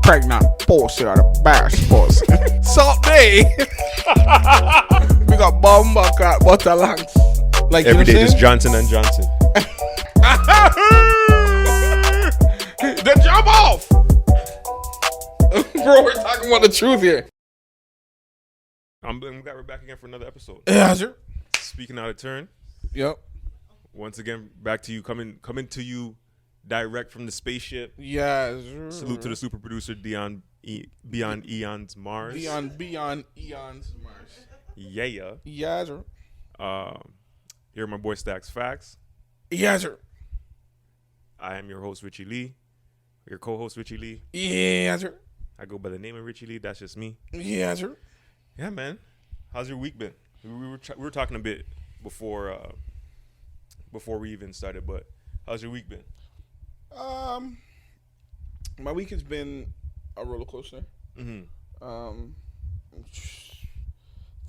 pregnant pussy or the best pussy. Salt day. We got bomba cat butter lungs. Like every day, you know just Johnson and Johnson. Then jump off. Bro, we're talking about the truth here. I'm glad we're back again for another episode. Yeah, sure. Speaking out of turn. Yep. Once again, back to you, coming to you direct from the spaceship. Yeah. Sure. Salute to the super producer Beyond Eon's Mars. Beyond Eon's Mars. Yeah. Yeah, sir. Here are my boy Staxxx Facts. Yeah, sir. I am your host Richee Lee. Your co-host Richee Lee. Yeah, sir. I go by the name of Richee Lee. That's just me. Yeah, sir. Yeah, man. How's your week been? We were talking a bit before we even started, but how's your week been? My week has been a roller coaster. Mm-hmm.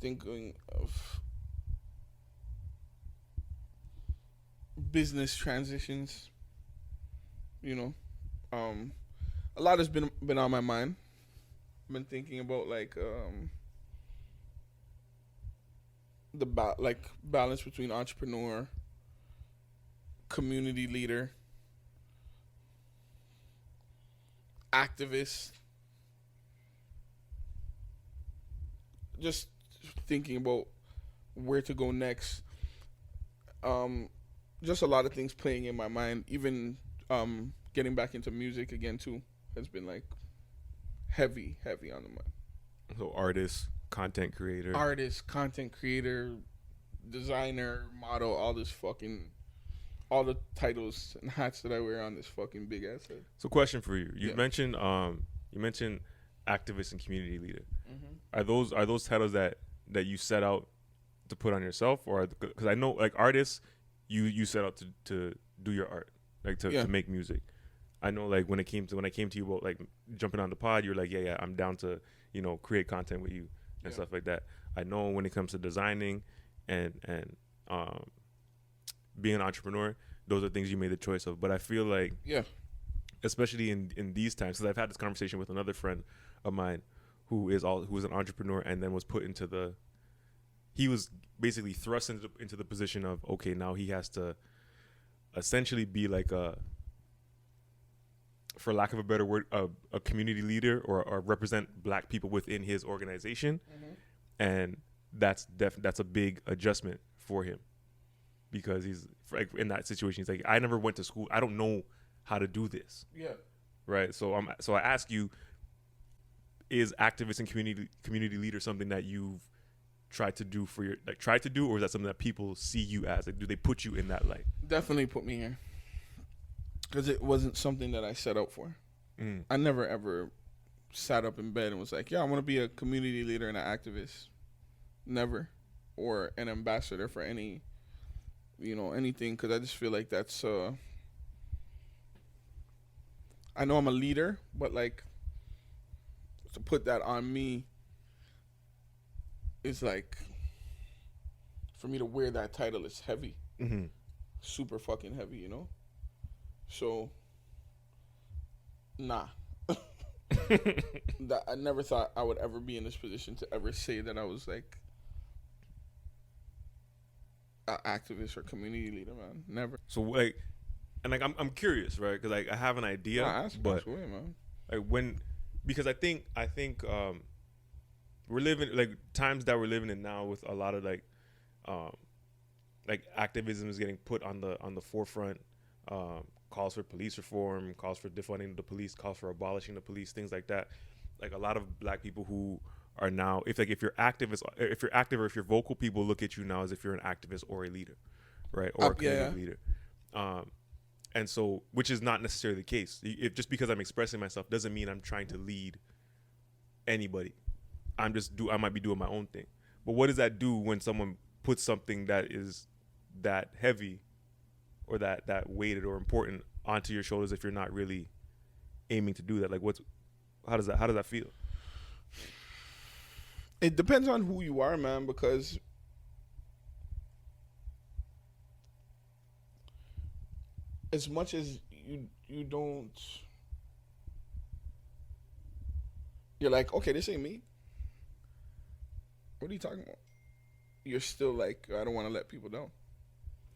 Thinking of business transitions. You know, a lot has been on my mind. I've been thinking about the balance between entrepreneur, community leader, activist. Just thinking about where to go next. Just a lot of things playing in my mind. Even getting back into music again too has been like heavy on the mind. So artist, content creator, designer, model, all the titles and hats that I wear on this fucking big ass head. So question for you. You mentioned activist and community leader. Mm-hmm. Are those titles that you set out to put on yourself, or because I know like artists, you set out to do your art, like to make music. I know like when I came to you about like jumping on the pod, you're like yeah I'm down to create content with you and stuff like that. I know when it comes to designing and being an entrepreneur, those are things you made the choice of. But I feel like especially in these times, because I've had this conversation with another friend of mine who was an entrepreneur and then was put into he was basically thrust into the position of, okay, now he has to essentially be like for lack of a better word, a community leader or represent black people within his organization. Mm-hmm. And that's a big adjustment for him, because he's like in that situation. He's like, I never went to school. I don't know how to do this. Yeah. Right. So I ask you, is activist and community leader something that you've tried to do or is that something that people see you as? Like, do they put you in that light? Definitely put me here, because it wasn't something that I set out for. I never ever sat up in bed and was like, yeah, I want to be a community leader and an activist. Never. Or an ambassador for any, anything, because I just feel like that's I know I'm a leader, but like to put that on me is like, for me to wear that title is heavy. Mm-hmm. Super fucking heavy, So, nah. I never thought I would ever be in this position to ever say that I was like an activist or community leader, man. Never. So like, and like I'm curious, right? Because like I have an idea, but man. Like because I think we're living like times that we're living in now with a lot of like activism is getting put on the forefront. Calls for police reform, calls for defunding the police, calls for abolishing the police, things like that. Like a lot of black people who are now, if you're active or if you're vocal, people look at you now as if you're an activist or a leader, right? Or a community leader. And so, which is not necessarily the case. Just because I'm expressing myself doesn't mean I'm trying to lead anybody. I might be doing my own thing. But what does that do when someone puts something that is that heavy or that weighted or important onto your shoulders if you're not really aiming to do that? Like how does that feel? It depends on who you are, man, because as much as you don't you're like, okay, this ain't me. What are you talking about? You're still like, I don't want to let people down.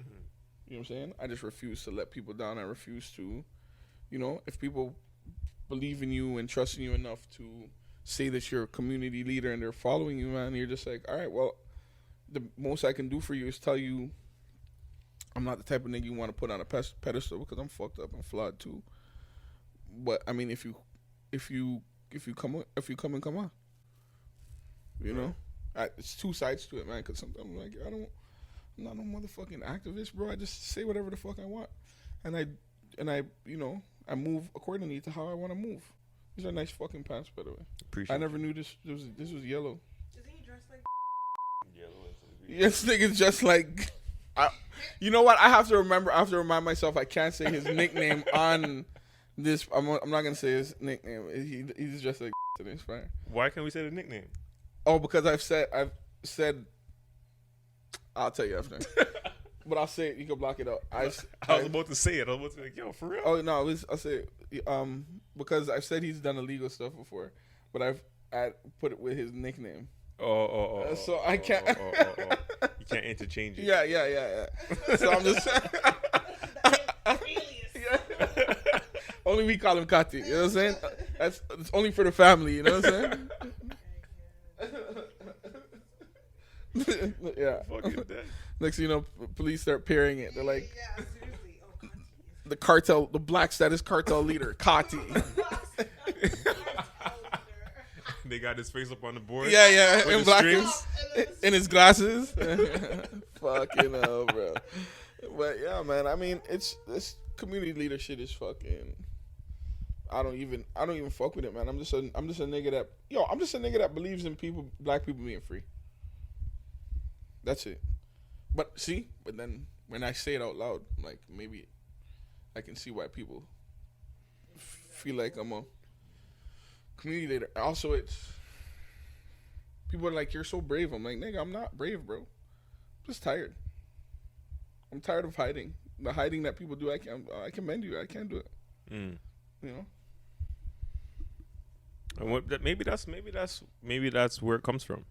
Mm-hmm. You know what I'm saying? I just refuse to let people down. I refuse to, if people believe in you and trust in you enough to say that you're a community leader and they're following you, man, you're just like, all right, well, the most I can do for you is tell you I'm not the type of nigga you want to put on a pedestal because I'm fucked up and flawed too. But I mean, if you come and come on, it's two sides to it, man. Because sometimes I'm like, I'm not no motherfucking activist, bro. I just say whatever the fuck I want, and I move accordingly to how I want to move. These are nice fucking pants, by the way. Appreciate. I never knew this was yellow. Isn't he dressed like yellow? Yes, nigga's just like. You know what? I have to remind myself I can't say his nickname on this. I'm not gonna say his nickname. He's just like today. It's fine. Why can't we say the nickname? Oh, because I've said. I'll tell you after. But I'll say it. You can block it out. I was about to say it. I was about to be like, yo, for real? Oh no, I'll say it. Because I've said he's done illegal stuff before, but I've put it with his nickname. So I can't. You can't interchange it. Yeah. So I'm just saying. Only we call him Kati. You know what I'm saying? It's only for the family. You know what I'm saying? Yeah. Fucking dead. Next thing you know, police start pairing it. They're like, yeah, seriously. Oh, Kati. The cartel, the black status cartel leader, Kati. They got his face up on the board. Yeah, in black, in his glasses. Fucking hell, bro. But yeah, man. I mean, this community leader shit is fucking. I don't even fuck with it, man. I'm just a nigga that believes in black people being free. That's it. But then when I say it out loud, like maybe I can see why people feel like I'm a community leader. Also, it's people are like, you're so brave. I'm like, nigga, I'm not brave, bro. I'm just tired. I'm tired of hiding. The hiding that people do, I commend you. I can't do it. You know. And maybe that's where it comes from.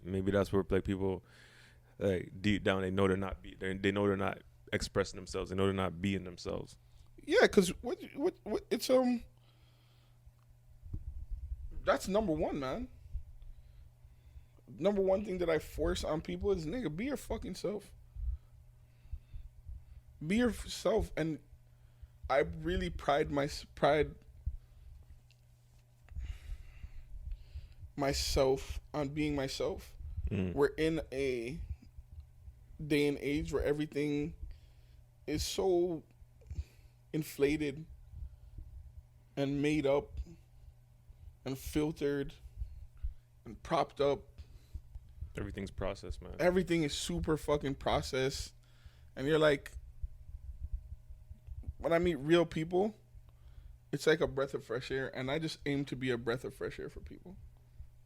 Maybe that's where like people like deep down they know they're not they know they're not expressing themselves. They know they're not being themselves. Yeah, because what it's that's number one, man. Number one thing that I force on people is, nigga, be your fucking self. Be yourself, and I really pride myself on being myself. We're in a day and age where everything is so inflated and made up and filtered and propped up. Everything's processed, man. Everything is super fucking processed. And you're like, when I meet real people, it's like a breath of fresh air. And I just aim to be a breath of fresh air for people.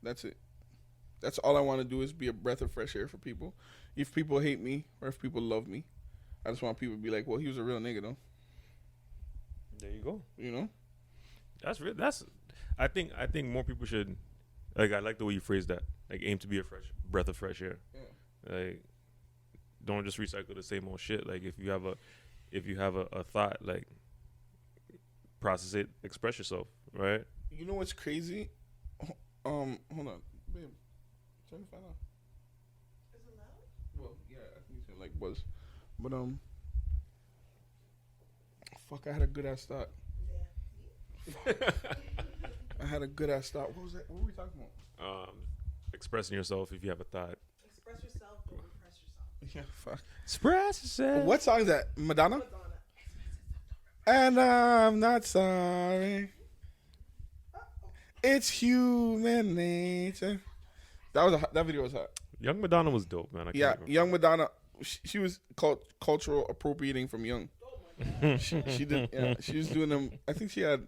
That's it. That's all I want to do is be a breath of fresh air for people. If people hate me or if people love me, I just want people to be like, well, he was a real nigga, though. There you go. You know? That's real. I think more people should, like, I like the way you phrased that. Like, aim to be a breath of fresh air. Yeah. Like, don't just recycle the same old shit. Like, if you have a thought, like, process it, express yourself, right? You know what's crazy? Hold on, babe. Turn the fan on. Is it loud? Well, yeah, I think it's like buzz, but fuck, I had a good ass thought. Yeah. I had a good ass thought. What was that? What were we talking about? Expressing yourself if you have a thought. Express yourself, but repress yourself. Yeah, fuck. Express yourself. What song is that? Madonna? And I'm not sorry. It's human nature. That video was hot. Young Madonna was dope, man. Young Madonna. She was cultural appropriating from Young. She did. Yeah, she was doing them. I think she had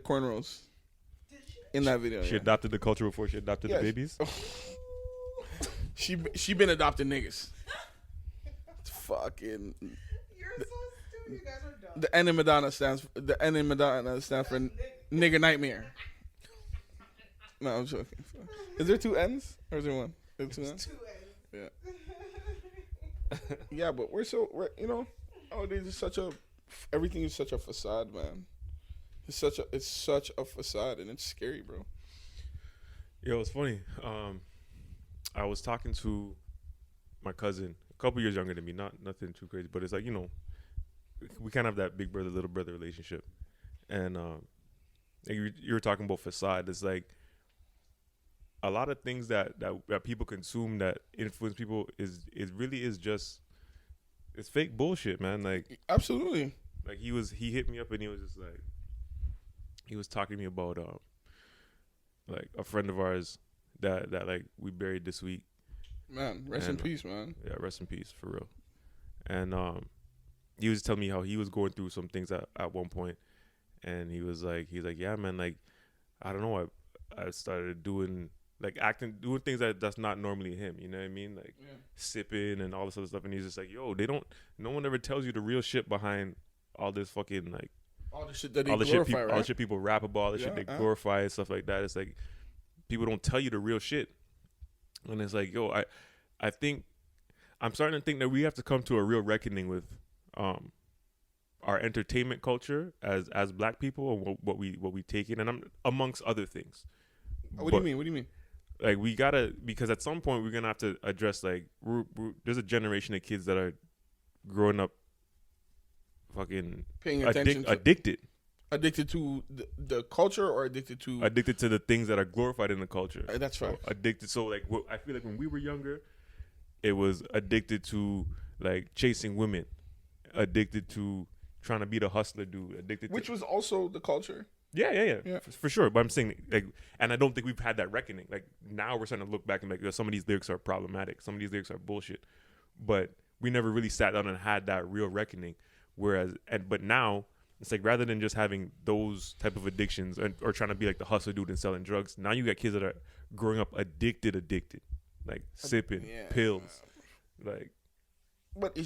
cornrows in that video. She adopted the culture before she adopted the babies. She been adopting niggas. Fucking. You're so stupid. You guys are dumb. The N in Madonna stands for Nigga nightmare. No, I'm joking. Is there 2 N's or is there one? There's 2 N's. 2 N's. Yeah. Yeah, but we're nowadays it's everything is such a facade, man. It's such a facade, and it's scary, bro. Yo, it's funny. I was talking to my cousin, a couple years younger than me, nothing too crazy, but it's like, we kind of have that big brother, little brother relationship. And like you were talking about facade. It's like a lot of things that people consume that influence people is just, it's fake bullshit, man. Like, absolutely. Like he hit me up and he was just like, he was talking to me about like a friend of ours that like we buried this week. Man, rest in peace, man. Yeah, rest in peace, for real. And he was telling me how he was going through some things at one point, and he's like, yeah, man, like, I don't know, I started doing doing things that's not normally him, you know what I mean? Like, sipping and all this other stuff, and he's just like, yo, no one ever tells you the real shit behind all this fucking, like, all the shit that they glorify, right? All the shit people rap about, all the shit they glorify and stuff like that. It's like, people don't tell you the real shit. And it's like, yo, I think, I'm starting to think that we have to come to a real reckoning with our entertainment culture as black people and what we take in, and I'm amongst other things. What do you mean? Like, we gotta, because at some point we're gonna have to address, like, there's a generation of kids that are growing up fucking paying attention, addicted to the culture, or addicted to the things that are glorified in the culture. That's right. So like, I feel like when we were younger, it was addicted to, like, chasing women, addicted to trying to be the hustler dude, which was also the culture. Yeah. For sure. But I'm saying, like, and I don't think we've had that reckoning. Like, now we're starting to look back and, like, some of these lyrics are problematic. Some of these lyrics are bullshit. But we never really sat down and had that real reckoning. But now, it's like, rather than just having those type of addictions or trying to be like the hustler dude and selling drugs, now you got kids that are growing up addicted, like sipping pills, like. But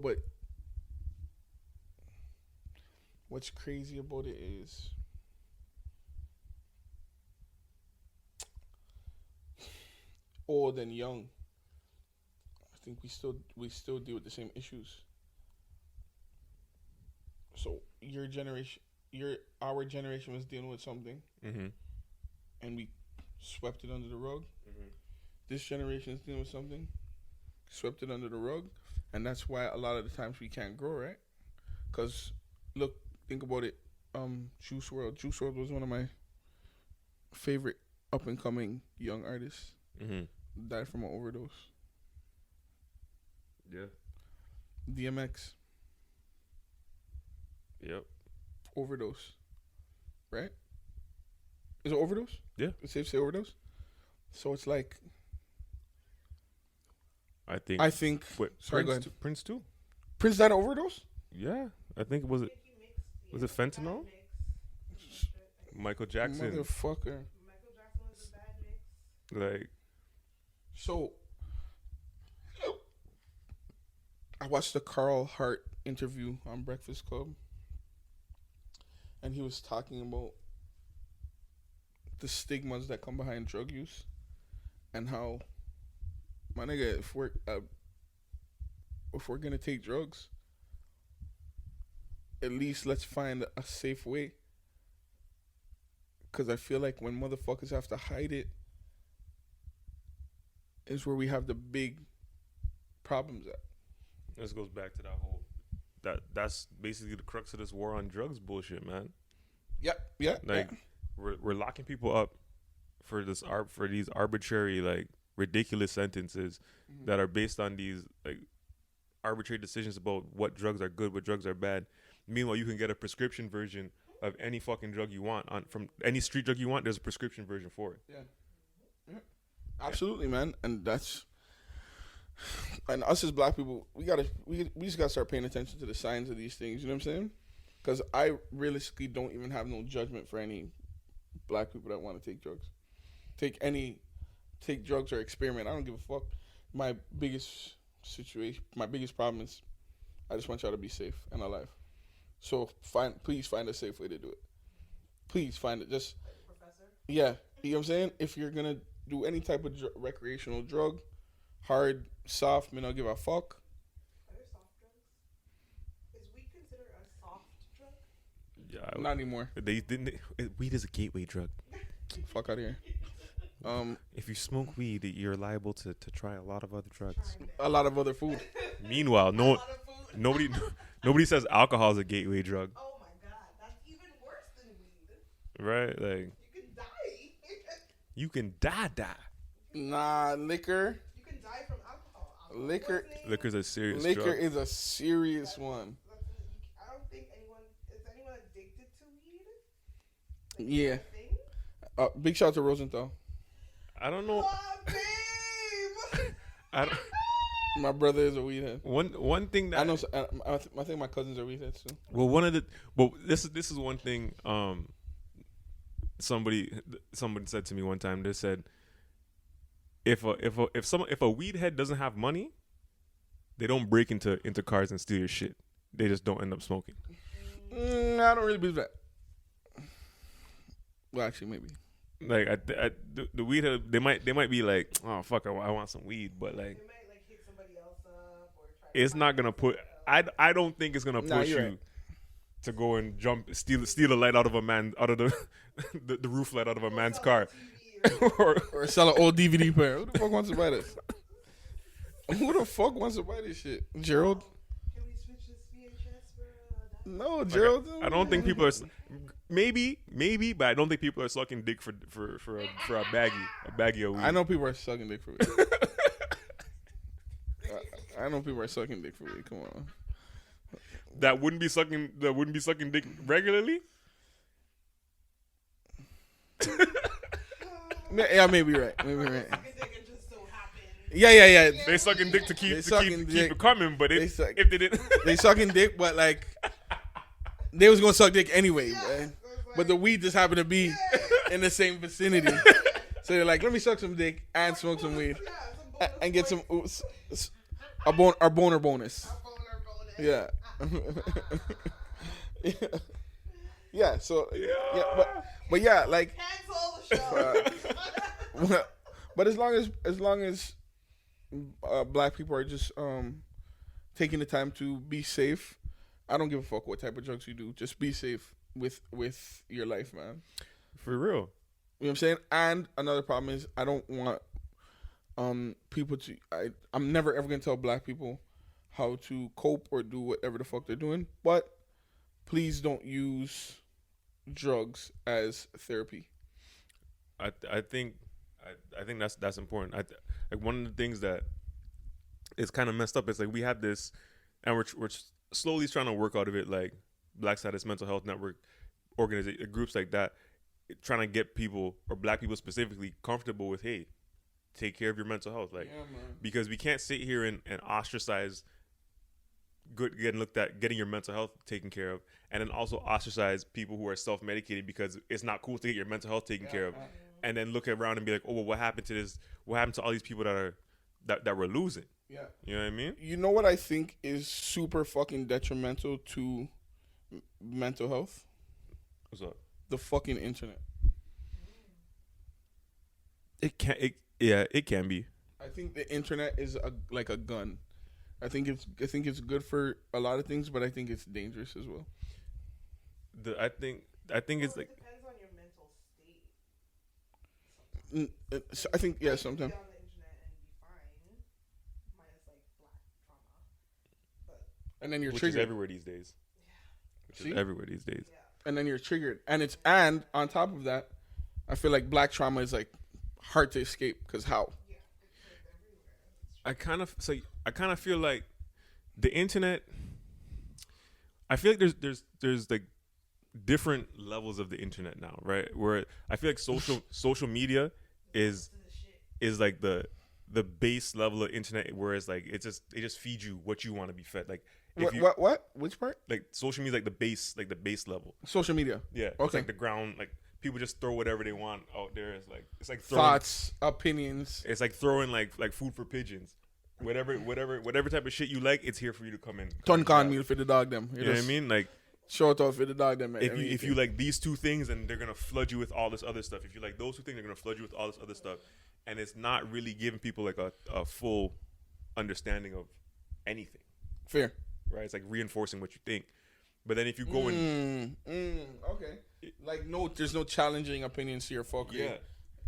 but what's crazy about it is, old and young, I think we still deal with the same issues. So our generation was dealing with something, and we swept it under the rug. This generation is dealing with something, swept it under the rug, and that's why a lot of the times we can't grow, right? Because look, think about it. Juice WRLD was one of my favorite up and coming young artists. Died from an overdose. Yeah. DMX. Yep. Overdose. Right? Is it overdose? Yeah. It's safe to say overdose? So it's like, I think. Wait, sorry, go ahead. Prince too. Prince died of overdose? Yeah. I think was it fentanyl? Michael Jackson. Motherfucker. Michael Jackson was a bad mix. Like. So, I watched the Carl Hart interview on Breakfast Club, and he was talking about the stigmas that come behind drug use, and how, my nigga, if we're gonna take drugs, at least let's find a safe way. Because I feel like when motherfuckers have to hide it is where we have the big problems at. This goes back to that whole, that's basically the crux of this war on drugs bullshit, man. Yeah. Like, we're locking people up for these arbitrary, like, ridiculous sentences that are based on these, like, arbitrary decisions about what drugs are good, what drugs are bad. Meanwhile, you can get a prescription version of any fucking drug you want from any street drug you want. There's a prescription version for it. Yeah. Absolutely, man. And us as black people, we just gotta start paying attention to the signs of these things. You know what I'm saying? Because I realistically don't even have no judgment for any black people that want to take drugs. Take drugs or experiment. I don't give a fuck. My biggest problem is I just want y'all to be safe and alive. So please find a safe way to do it. please find it. Just Like a professor. yeah, you know what I'm saying. If you're gonna do any type of recreational drug, hard, soft, me not give a fuck. Are there soft drugs? Is weed considered a soft drug? Yeah, Not anymore. they didn't. Weed is a gateway drug. Fuck out of here. If you smoke weed, you're liable to try a lot of other drugs. A lot of other food. Meanwhile, A lot of food. nobody says alcohol is a gateway drug, Oh my god, that's even worse than weed. right? Like You can die. you can die. Nah, liquor. You can die from alcohol. Liquor- poisoning. Liquor's a serious Liquor drug. is a serious one. I don't think anyone is anyone addicted to weed. Yeah. Is that a thing? Big shout out to Rosenthal. I don't know. Oh, babe. I don't, My brother is a weedhead. one thing that I know. I think my cousins are weedheads too. this is one thing. Somebody said to me one time. They said, if a weed head doesn't have money, they don't break into cars and steal your shit. They just don't end up smoking. I don't really believe that. Well, actually, maybe. Like the weed head, they might be like, oh fuck, I want some weed, but like They might like hit somebody else up or try. it's not gonna put. I don't think it's gonna Nah, push you're you right. to go and steal a light out of the roof light out of a man's car. Or sell an old DVD player. Who the fuck wants to buy this? Who the fuck wants to buy this shit? Gerald? Can we switch this VHS for that? No, Gerald. I don't think people are. Maybe, but I don't think people are sucking dick for a baggie of weed. I know people are sucking dick for weed. I know people are sucking dick for weed. Come on. that wouldn't be sucking dick regularly. Yeah, maybe right. Maybe right. Second dick, it just so happened. Yeah. They sucking dick to They keep sucking dick. it coming, but They suck- if they didn't, They sucking dick, but like they was gonna suck dick anyway. Man. But the weed just happened to be in the same vicinity. So they're like, let me suck some dick and smoke some weed and get some a boner bonus. Yeah. Yeah. So yeah, but yeah, like. Cancel the show. But as long as black people are just taking the time to be safe, I don't give a fuck what type of drugs you do. Just be safe with your life, man. for real. You know what I'm saying? And another problem is I don't want people to. I'm never ever gonna tell black people how to cope or do whatever the fuck they're doing. But please don't use drugs as therapy. I think that's important. Like one of the things that is kind of messed up is like we have this, and we're slowly trying to work out of it. Like Black Status Mental Health Network, organization groups like that, trying to get people or black people specifically comfortable with, hey, take care of your mental health, like because we can't sit here and ostracize getting your mental health taken care of, and then also ostracize people who are self-medicated because it's not cool to get your mental health taken care of, and then look around and be like, oh well, what happened to this? What happened to all these people that we're losing? Yeah. You know what I mean? You know what I think is super fucking detrimental to mental health? What's up? The fucking internet. It can be. I think the internet is like a gun. I think it's good for a lot of things, but I think it's dangerous as well. I think it's like It depends on your mental state. So I think sometimes. Be on the internet and be fine, minus like black trauma. And then you're which triggered. is everywhere these days. See? Everywhere these days. Yeah. And then you're triggered, and on top of that, I feel like black trauma is like hard to escape because how? I kind of feel like the internet. I feel like there's like different levels of the internet now, right? Where I feel like social media is like the base level of internet, where it's like it just feeds you what you want to be fed. Like What? Which part? like social media is like the base level. Social media. Yeah, it's Okay. like the ground. Like people just throw whatever they want out there. It's like throwing, Thoughts, opinions. It's like throwing like food for pigeons. Whatever type of shit you like, it's here for you to come in. Ton con meal for the dog them. You know what I mean? Like Short off for the dog that man. If you like these two things, and they're gonna flood you with all this other stuff. If you like those two things, they're gonna flood you with all this other stuff, and it's not really giving people like a full understanding of anything. Fair. Right? It's like reinforcing what you think. But then if you go in, okay, like there's no challenging opinions to your folk. yeah,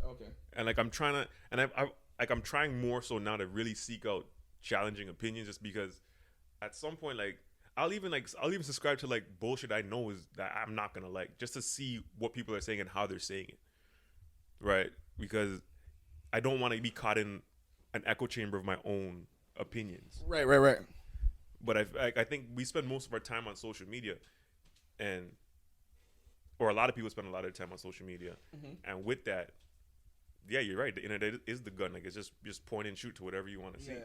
okay. And like I'm trying to, and I'm trying more so now to really seek out challenging opinions, just because at some point like. I'll even subscribe to like bullshit I know is that I'm not gonna like, just to see what people are saying and how they're saying it, right? Because I don't want to be caught in an echo chamber of my own opinions. Right. But I think we spend most of our time on social media, or a lot of people spend a lot of their time on social media, and with that, yeah, you're right. The internet is the gun. Like it's just point and shoot to whatever you want to see. Yeah.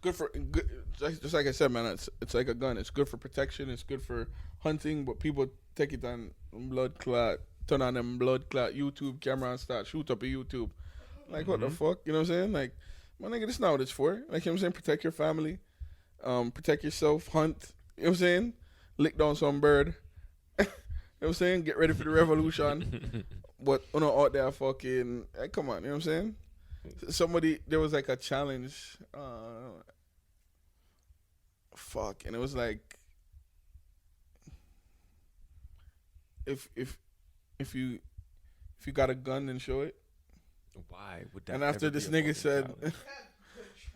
It's good, just like I said, man. It's like a gun. It's good for protection. It's good for hunting. But people take it on blood clot, turn on them blood clot YouTube camera and start shoot up a YouTube. Like what the fuck? You know what I'm saying? Like, my nigga, this is not what it's for. Like, you know what I'm saying? Protect your family, protect yourself, hunt. You know what I'm saying? Lick down some bird. You know what I'm saying? Get ready for the revolution. But out there fucking, like, come on. You know what I'm saying? There was like a challenge. And it was like, if you got a gun, then show it. Why would that? And after ever this be a nigga fucking said, challenge?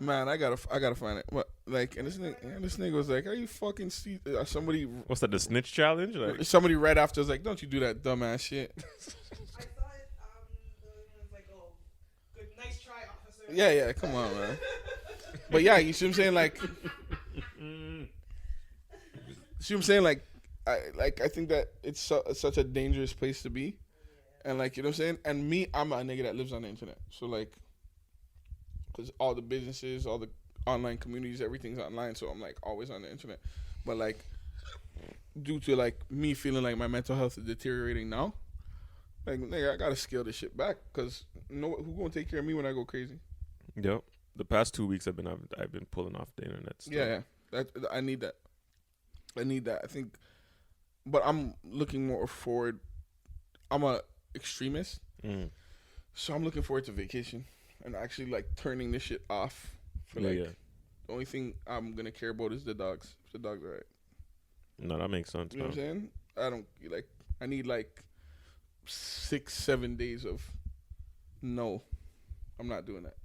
"Man, I gotta find it." What, like, and this nigga was like, "Are you fucking somebody?" What's that? The snitch challenge? Like, Somebody right after was like, "Don't you do that dumbass shit." I thought it was like, oh, good, nice try, officer. Yeah, come on, man. But yeah, you see what I'm saying? Like, see what I'm saying? Like, I think that it's such a dangerous place to be. And like, you know what I'm saying? And me, I'm a nigga that lives on the internet. So like, because all the businesses, all the online communities, everything's online. So I'm like always on the internet. But like, due to like me feeling like my mental health is deteriorating now, like, nigga, I gotta scale this shit back. Because who gonna take care of me when I go crazy? yep. The past 2 weeks I've been pulling off the internet stuff. Yeah. I need that. I think, but I'm looking more forward. I'm a extremist, so I'm looking forward to vacation and actually like turning this shit off. The only thing I'm gonna care about is the dogs. If the dogs are right. No, that makes sense. You know what I'm saying? I need like 6-7 days of no. I'm not doing that.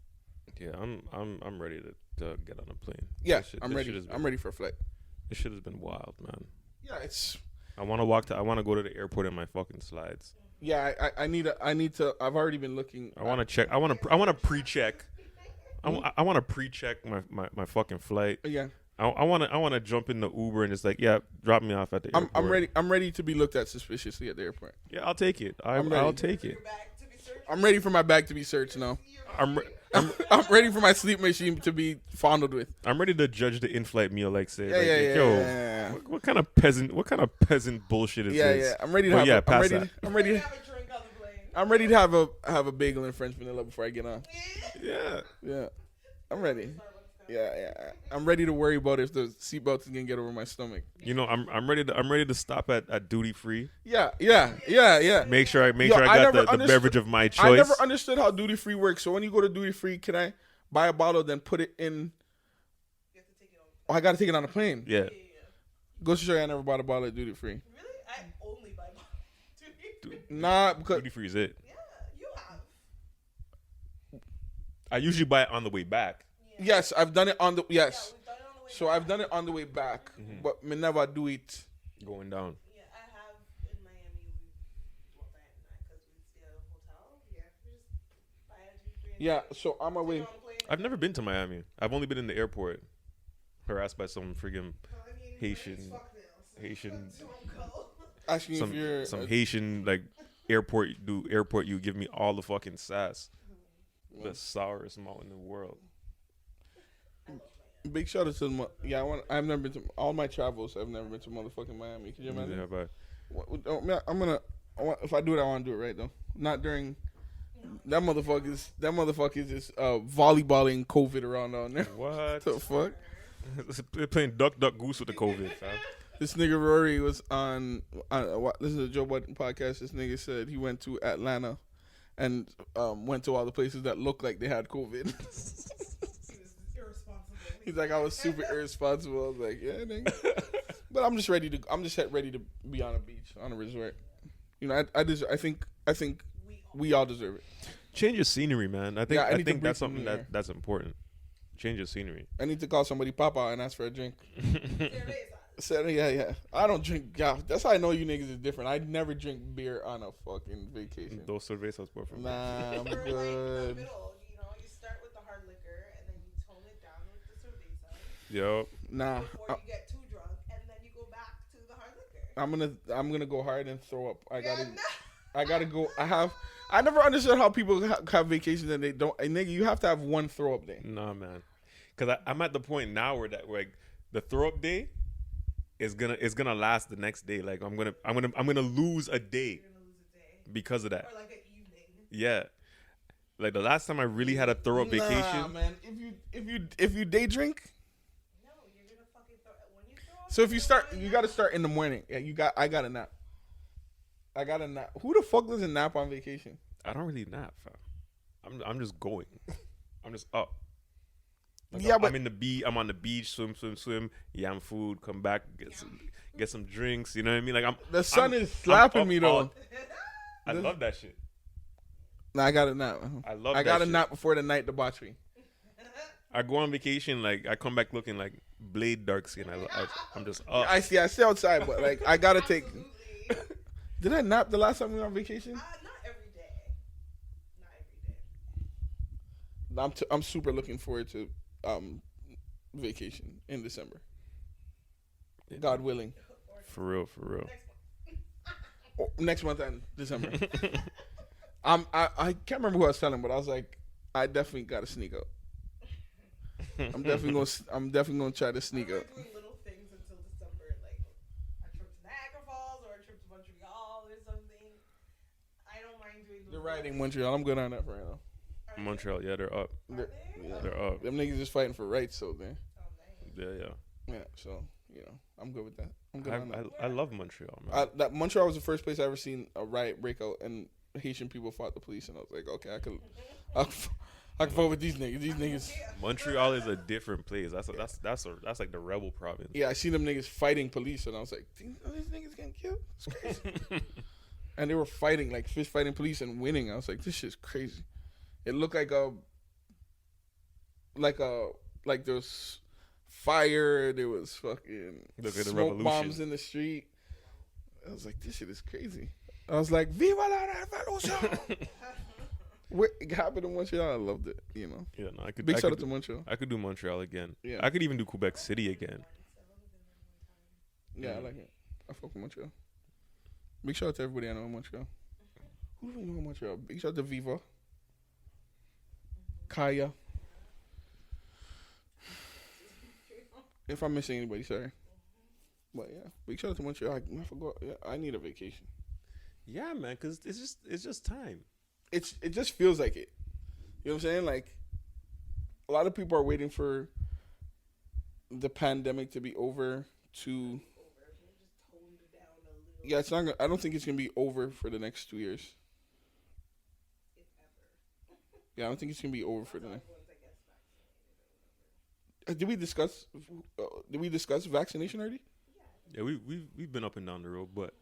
Yeah, I'm ready to get on a plane. Yeah, I'm ready. I'm ready for a flight. This shit has been wild, man. Yeah, it's. I want to go to the airport in my fucking slides. Yeah, I need to. I've already been looking. I want to check. I want to pre-check. I want to pre-check my fucking flight. Yeah. I want to jump in the Uber and just like, yeah, drop me off at the airport. I'm ready. I'm ready to be looked at suspiciously at the airport. Yeah, I'll take it. I'll take it. I'm ready for my bag to be searched now. I'm ready for my sleep machine to be fondled with. I'm ready to judge the in-flight meal. Like, say, Yeah. What kind of peasant bullshit is this? Yeah. I'm ready to have. I'm ready. I'm ready to have a bagel and French vanilla before I get on. Yeah. I'm ready. Yeah. I'm ready to worry about if the seatbelt is gonna get over my stomach. You know, I'm ready to stop at duty free. Yeah. Make sure I got the beverage of my choice. I never understood how duty free works. So when you go to duty free, can I buy a bottle then put it in? You have to take it on. Oh, I gotta take it on the plane. Yeah. Go to show you I never bought a bottle at duty free. Really? I only buy duty free. Nah, because Duty free is it. Yeah, you have. I usually buy it on the way back. yes, I've done it on the Yeah, we've done it on the way So back. I've done it on the way back, but me never do it. Going down. Yeah, I have in Miami. Well, Diane and I, because we stay at a hotel. Yeah, we just buy a duty free. Yeah, so on my way. I've never been to Miami. I've only been in the airport. Harassed by some friggin' Haitian, Asking if you're some Haitian like airport you give me all the fucking sass. The sourest mouth in the world. big shout out to them. Yeah, I've never been to all my travels. I've never been to motherfucking Miami. Can you imagine? Yeah, but If I do it, I want to do it right though. Not during. That motherfuckers is volleyballing COVID around on there. what The fuck? They're playing duck goose with the COVID, fam. This nigga Rory was on listen to Joe Budden podcast. This nigga said he went to Atlanta and went to all the places that looked like they had COVID. He was irresponsible. He's like, I was super irresponsible. I was like, yeah, nigga. But I'm just ready to be on a beach, on a resort. You know, I think we all deserve it. Change your scenery, man. I think Yeah, I need to that's breathe something some new air. that's important. Change your scenery. I need to call somebody Papa and ask for a drink. Said, yeah. I don't drink. Yeah, that's how I know you niggas is different. I never drink beer on a fucking vacation. Dos cervezas, por favor. Nah, I'm Or like the good. middle, you know, you start with the hard liquor and then you tone it down with the cerveza Yo, Nah, before you get too drunk, and then you go back to the hard liquor. I'm gonna go hard and throw up. I Yeah, gotta go. I never understood how people have vacations and they don't. And nigga, you have to have one throw up day. nah, man. Because I'm at the point now where like the throw up day is gonna last the next day. Like I'm gonna lose a day You're gonna lose a day. because of that. Or like an evening. Yeah, like the last time I really had a throw up Nah, vacation. man. If you day drink, No, you're gonna fucking throw when you throw up. so if you start, really you gotta start in the morning. Yeah, I got a nap. Who the fuck doesn't nap on vacation? I don't really nap, fam. I'm just going. I'm just up. Like Yeah, but I'm on the beach, swim, yam food, come back, get some drinks. You know what I mean? Like the sun is slapping up me though. all- I love that shit. Nah, I got a nap. I got a shit. nap before the night debauchery. I go on vacation, like I come back looking like Blade dark skin. I'm just up. I stay outside, but like I gotta take. Absolutely. Did I nap the last time we were on vacation? Not every day. Not every day. I'm super looking forward to vacation in December. God willing. For real. Next month. Next month and December. I can't remember who I was telling, but I was like, I definitely got to sneak out. I'm definitely gonna try to sneak out. I'm doing little things until December, like a trip to Niagara Falls or a trip to Montreal or something. I don't mind doing. They're riding Montreal. I'm good on that for right now. Montreal, yeah, they're up. They're, They? yeah. They're up. Them niggas just fighting for rights, so there. Oh, nice. Yeah. Yeah, so you know, I'm good with that. I'm good on that. I love Montreal, man. That Montreal was the first place I ever seen a riot break out, and Haitian people fought the police, and I was like, okay, I can fuck with these niggas. These niggas. Montreal is a different place. That's like the rebel province. Yeah, I seen them niggas fighting police, and I was like, these niggas getting killed? It's crazy. And they were fighting, like fist fighting police and winning. I was like, this shit's crazy. It looked like there was fire. There was fucking Look at the smoke revolution. bombs in the street. I was like, this shit is crazy. I was like, Viva la revolution! It happened in Montreal. I loved it. You know. Yeah, no, I could. Big I shout could out to Montreal. I could do Montreal again. Yeah. I could even do Quebec City again. Yeah, I like it. I fuck with Montreal. Big shout out to everybody I know in Montreal. Who do we know in Montreal? Big shout out to Viva. Kaya. If I'm missing anybody, sorry. But yeah, big shout out to Montreal. I forgot. Yeah, I need a vacation. Yeah, man, because it's just time. It just feels like it. You know what I'm saying? Like a lot of people are waiting for the pandemic to be over to. Yeah, it's not. I don't think it's gonna be over for the next 2 years. Yeah, I don't think it's gonna be over for the next. Did we discuss vaccination already? Yeah, we've been up and down the road, but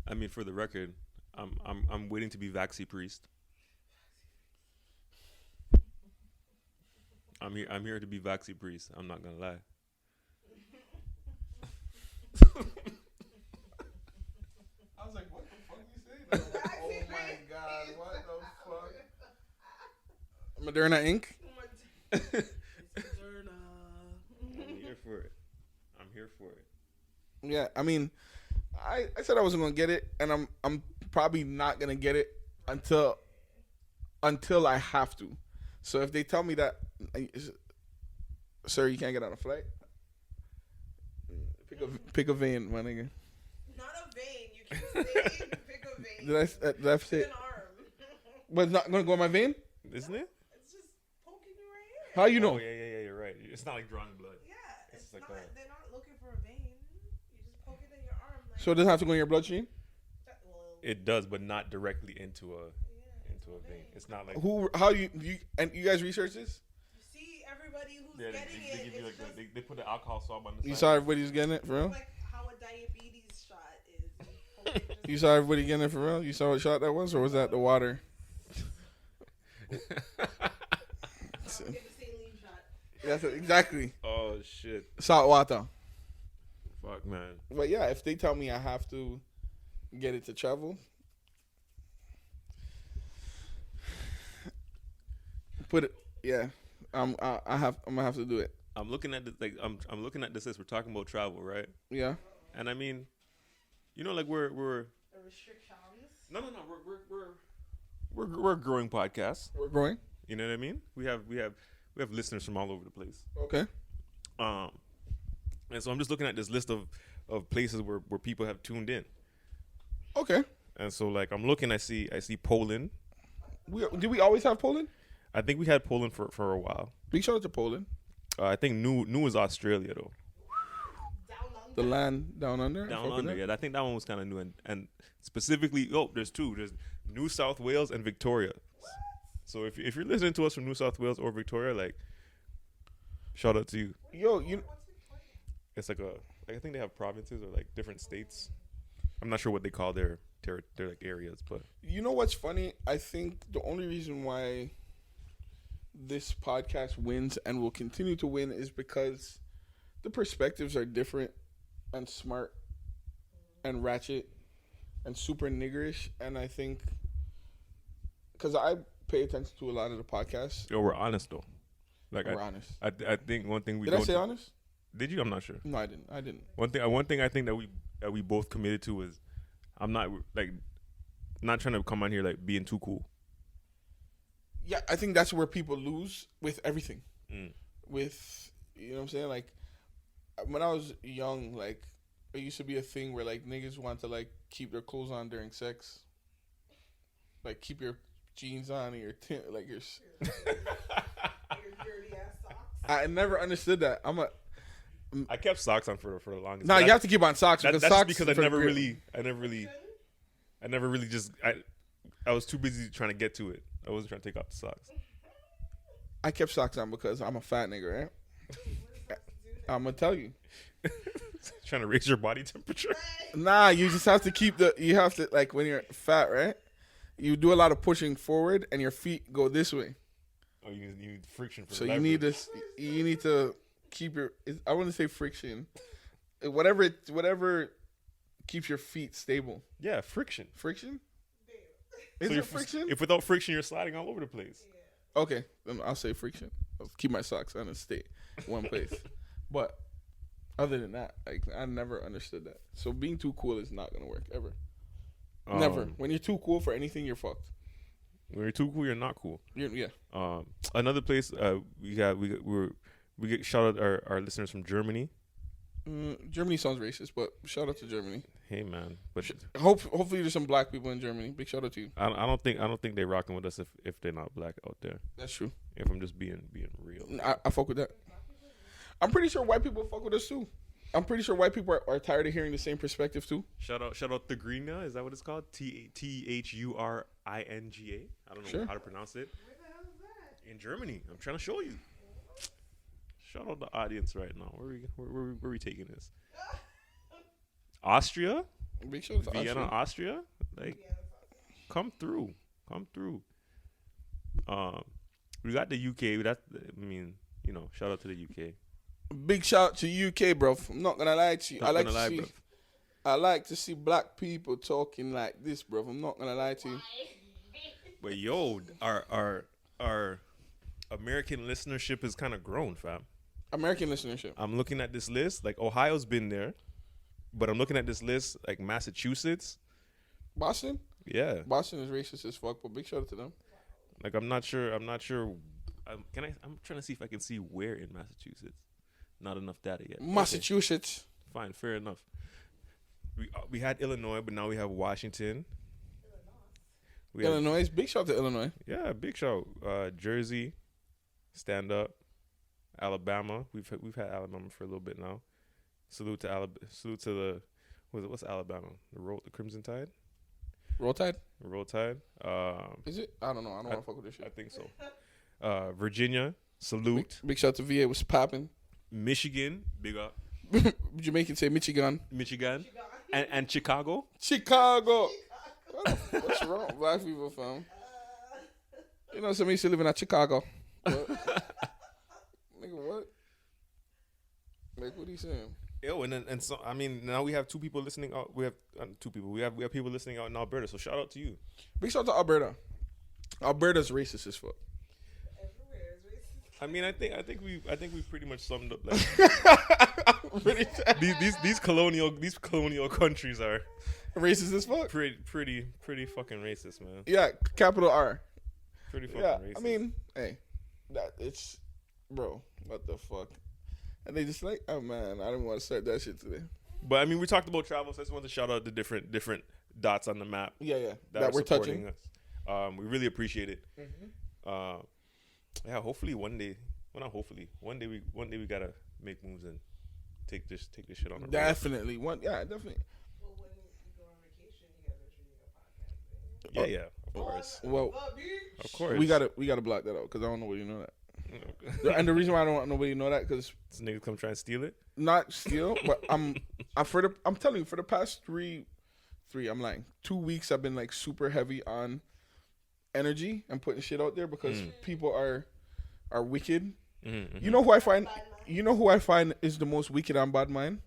I mean, for the record, I'm waiting to be vaxi priest. I'm here to be vaxi priest. I'm not gonna lie. I was like, what the fuck you say? Oh my god, what the fuck? Moderna Inc. I'm here for it. I'm here for it. Yeah, I mean, I said I wasn't gonna get it, and I'm probably not gonna get it until I have to. So if they tell me that, sir, you can't get on a flight, pick a vein, my nigga. Not a vein. You can't say pick a vein. Did I say It's it? an arm. But it's not gonna go on my vein? Isn't it? It's just poking you right here. How you know? Oh yeah, you're right. It's not like drawing blood. Yeah, It's it's like not. that. They're not looking for a vein. You just So it doesn't have to go in your bloodstream. It does, but not directly into a vein. It's not like How you guys research this? You see everybody who's getting they it. give you like they put the alcohol swab on the side. You saw everybody's getting it for real. Like how a diabetes shot is. You saw everybody getting it for real. You saw what shot that was, or was that the water? That's exactly. Oh shit. Salt water. Fuck man. But yeah, if they tell me I have to get it to travel, put it. Yeah, I'm gonna have to do it. I'm looking at this I'm looking at this as we're talking about travel, right? Yeah. And I mean, you know, like we're The restrictions. no we're a growing podcast. We're growing. You know what I mean? We have listeners from all over the place. Okay. And so I'm just looking at this list of places where people have tuned in. Okay. And so like I'm looking, I see Poland. Do we always have Poland? I think we had Poland for a while. Big shout out to Poland. I think new is Australia though. Down under. The land down under. Down under, yeah. I think that one was kind of new, and specifically, there's two. There's New South Wales and Victoria. So if you're listening to us from New South Wales or Victoria, like, shout out to you. Yo, What's Victoria? It's like I think they have provinces or like different states. I'm not sure what they call their like areas, but you know what's funny? I think the only reason why this podcast wins and will continue to win is because the perspectives are different and smart and ratchet and super niggerish. And I think because I pay attention to a lot of the podcasts. we're honest though. Like We're honest. I think one thing we Did I don't say honest? Did you? I'm not sure. No, I didn't. One thing I think that we both committed to is I'm not trying to come on here like being too cool. Yeah, I think that's where people lose with everything. Mm. With, you know what I'm saying? Like, when I was young, like, it used to be a thing where, like, niggas want to, like, keep their clothes on during sex. Like, keep your jeans on and your like, your Your dirty ass socks. I never understood that. I kept socks on for the longest. No, you have to keep on socks because that's socks. because I never really just I was too busy trying to get to it. I wasn't trying to take off the socks. I kept socks on because I'm a fat nigga, right? I'm gonna tell you. Trying to raise your body temperature. Nah, you just have to keep you have to, like, when you're fat, right? You do a lot of pushing forward and your feet go this way. Oh, you need friction for So leverage. you need to keep your, I wouldn't say friction. Whatever keeps your feet stable. Yeah, friction. Friction? So Is it friction? If without friction, you're sliding all over the place. Okay, then I'll say friction. I'll keep my socks on and stay one place. But other than that, like, I never understood that. So being too cool is not gonna work ever. Never. When you're too cool for anything, you're fucked. When you're too cool, you're not cool. Yeah. Another place we get shout out our listeners from Germany. Germany sounds racist, but shout out to Germany. Hey man, but Hopefully there's some black people in Germany. Big shout out to you. I don't think they're rocking with us if they're not black out there. That's true. If I'm just being real. I fuck with that. I'm pretty sure white people fuck with us too. I'm pretty sure white people are tired of hearing the same perspective too. Shout out Thugringa. Is that what it's called? THURINGA. I don't know how to pronounce it. Where the hell is that? In Germany. I'm trying to show you. Shout out the audience right now. Where we taking this? Austria? Big shout out to Vienna, Austria. Austria? Like, come through. We got the UK. Shout out to the UK. Big shout out to UK, bro. I'm not gonna lie to you. I like to see black people talking like this, bro. I'm not gonna lie to you. But yo, our American listenership has kind of grown, fam. American listenership. I'm looking at this list. Like, Ohio's been there, but I'm looking at this list like Massachusetts. Boston? Yeah. Boston is racist as fuck, but big shout out to them. Like, I'm not sure. I'm trying to see if I can see where in Massachusetts. Not enough data yet. Massachusetts. Okay. Fine, fair enough. We had Illinois, but now we have Washington. Illinois. Big shout out to Illinois. Yeah, big shout. Jersey, stand up. Alabama. We've had Alabama for a little bit now. Salute to what's Alabama? The Crimson Tide? Roll Tide? Roll Tide. Is it? I don't know. I don't want to fuck with this shit. I think so. Virginia, salute. Big shout to VA was popping. Michigan, big up. Jamaican say Michigan. Michigan. And Chicago. Chicago. What's wrong? Black people, fam. You know, somebody still living at Chicago. What? Nigga, what? Like, what are you saying? Yo, and so I mean, now we have two people listening out. We have two people. We have people listening out in Alberta. So shout out to you. Big shout out to Alberta. Alberta's racist as fuck. Everywhere is racist. I mean, I think we pretty much summed up. Like, these colonial countries are racist as fuck. Pretty fucking racist, man. Yeah, capital R. Pretty fucking racist. I mean, hey, it's bro. What the fuck? And they just like, oh man, I didn't want to start that shit today. But I mean, we talked about travel, so I just want to shout out the different dots on the map. Yeah, that we're touching us. We really appreciate it. Mm-hmm. Yeah, hopefully one day. Well, not hopefully. One day we gotta make moves and take this shit on the road. Definitely. Definitely. Well, when you go on vacation, you guys are shooting a podcast. Yeah, of course. Well, Of course. we gotta block that out because I don't know where you know that. And the reason why I don't want nobody to know that because this nigga come try and steal it. Not steal, but I'm telling you for the past I'm lying. 2 weeks I've been like super heavy on energy and putting shit out there because people are wicked. Mm-hmm. You know who I find is the most wicked on bad mind?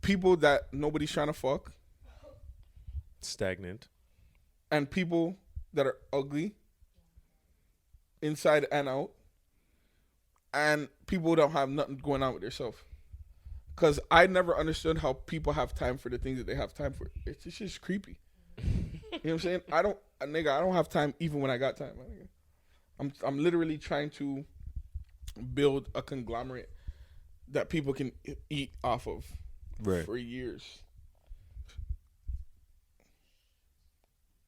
People that nobody's trying to fuck. Stagnant. And people that are ugly. Inside and out. And people don't have nothing going on with themselves. Because I never understood how people have time for the things that they have time for. It's just creepy. You know what I'm saying? I don't have time even when I got time. I'm literally trying to build a conglomerate that people can eat off of for years.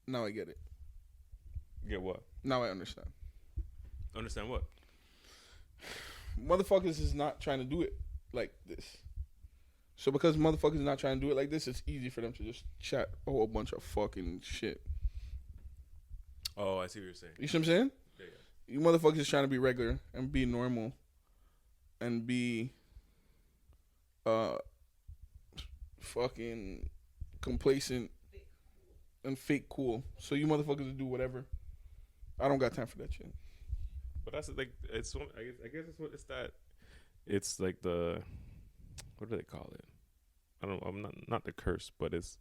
Now I get it. Get what? Now I understand. Understand what? Motherfuckers is not trying to do it like this. So because motherfuckers is not trying to do it like this, it's easy for them to just chat a whole bunch of fucking shit. Oh, I see what you're saying. You see what I'm saying? Yeah. You motherfuckers is trying to be regular and be normal and be fucking complacent and fake cool. So you motherfuckers will do whatever. I don't got time for that shit. But that's like it's. I guess it's what it's that. It's like the what do they call it? I don't. I'm not the curse, but it's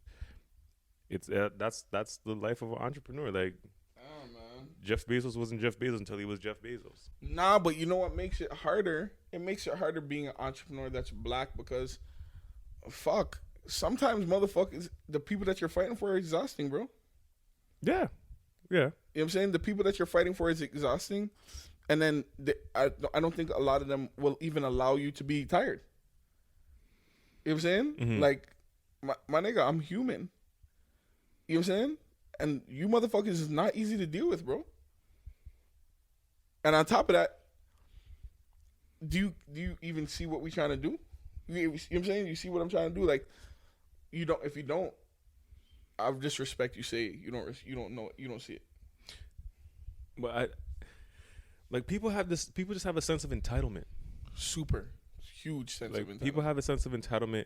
that's the life of an entrepreneur. Like, oh man, Jeff Bezos wasn't Jeff Bezos until he was Jeff Bezos. Nah, but you know what makes it harder? It makes it harder being an entrepreneur that's black because, fuck, sometimes motherfuckers, the people that you're fighting for are exhausting, bro. Yeah. You know what I'm saying? The people that you're fighting for is exhausting. And then I don't think a lot of them will even allow you to be tired. You know what I'm saying? Mm-hmm. Like, my nigga, I'm human. You know what I'm saying? And you motherfuckers is not easy to deal with, bro. And on top of that, do you even see what we trying to do? You know what I'm saying? You see what I'm trying to do? Like, you don't. If you don't, I just respect you. Say you don't. You don't know. You don't see it. But people just have a sense of entitlement. Super huge sense of entitlement. People have a sense of entitlement,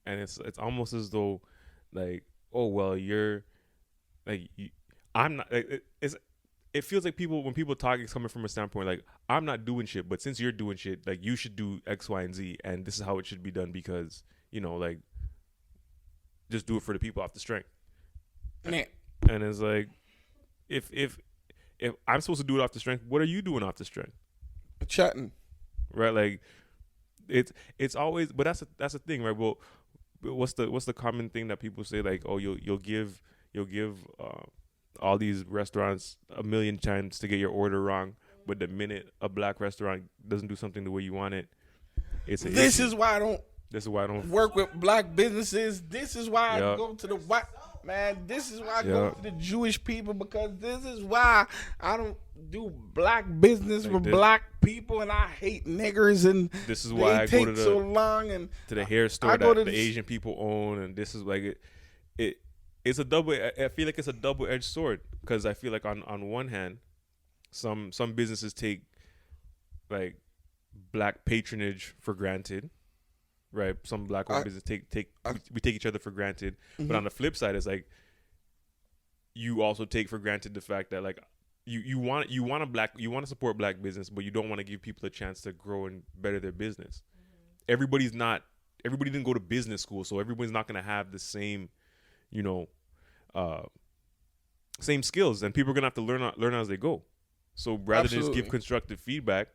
and it's almost as though, like, oh well, you're like I'm not. It feels like when people talk, it's coming from a standpoint like I'm not doing shit, but since you're doing shit, like you should do X, Y, and Z, and this is how it should be done because like just do it for the people off the strength. Man. And it's like if I'm supposed to do it off the strength, what are you doing off the strength? Chatting, right? Like it's always, but that's the thing, right? Well, what's the common thing that people say? Like, oh, you'll give all these restaurants a million times to get your order wrong, but the minute a black restaurant doesn't do something the way you want it, it's This is why I don't work with black businesses. This is why I go to the white. Man, this is why I go to the Jewish people, because this is why I don't do black business with black people, and I hate niggers, and this is why I go to the so long and to the hair store that the Asian people own, and this is like it's a double. I feel like it's a double-edged sword, because I feel like on one hand, some businesses take like black patronage for granted. Right, some black-owned business we take each other for granted, but on the flip side, it's like you also take for granted the fact that like you want to support black business, but you don't want to give people a chance to grow and better their business. Everybody didn't go to business school, so everybody's not gonna have the same, same skills, and people are gonna have to learn as they go. So rather than just give constructive feedback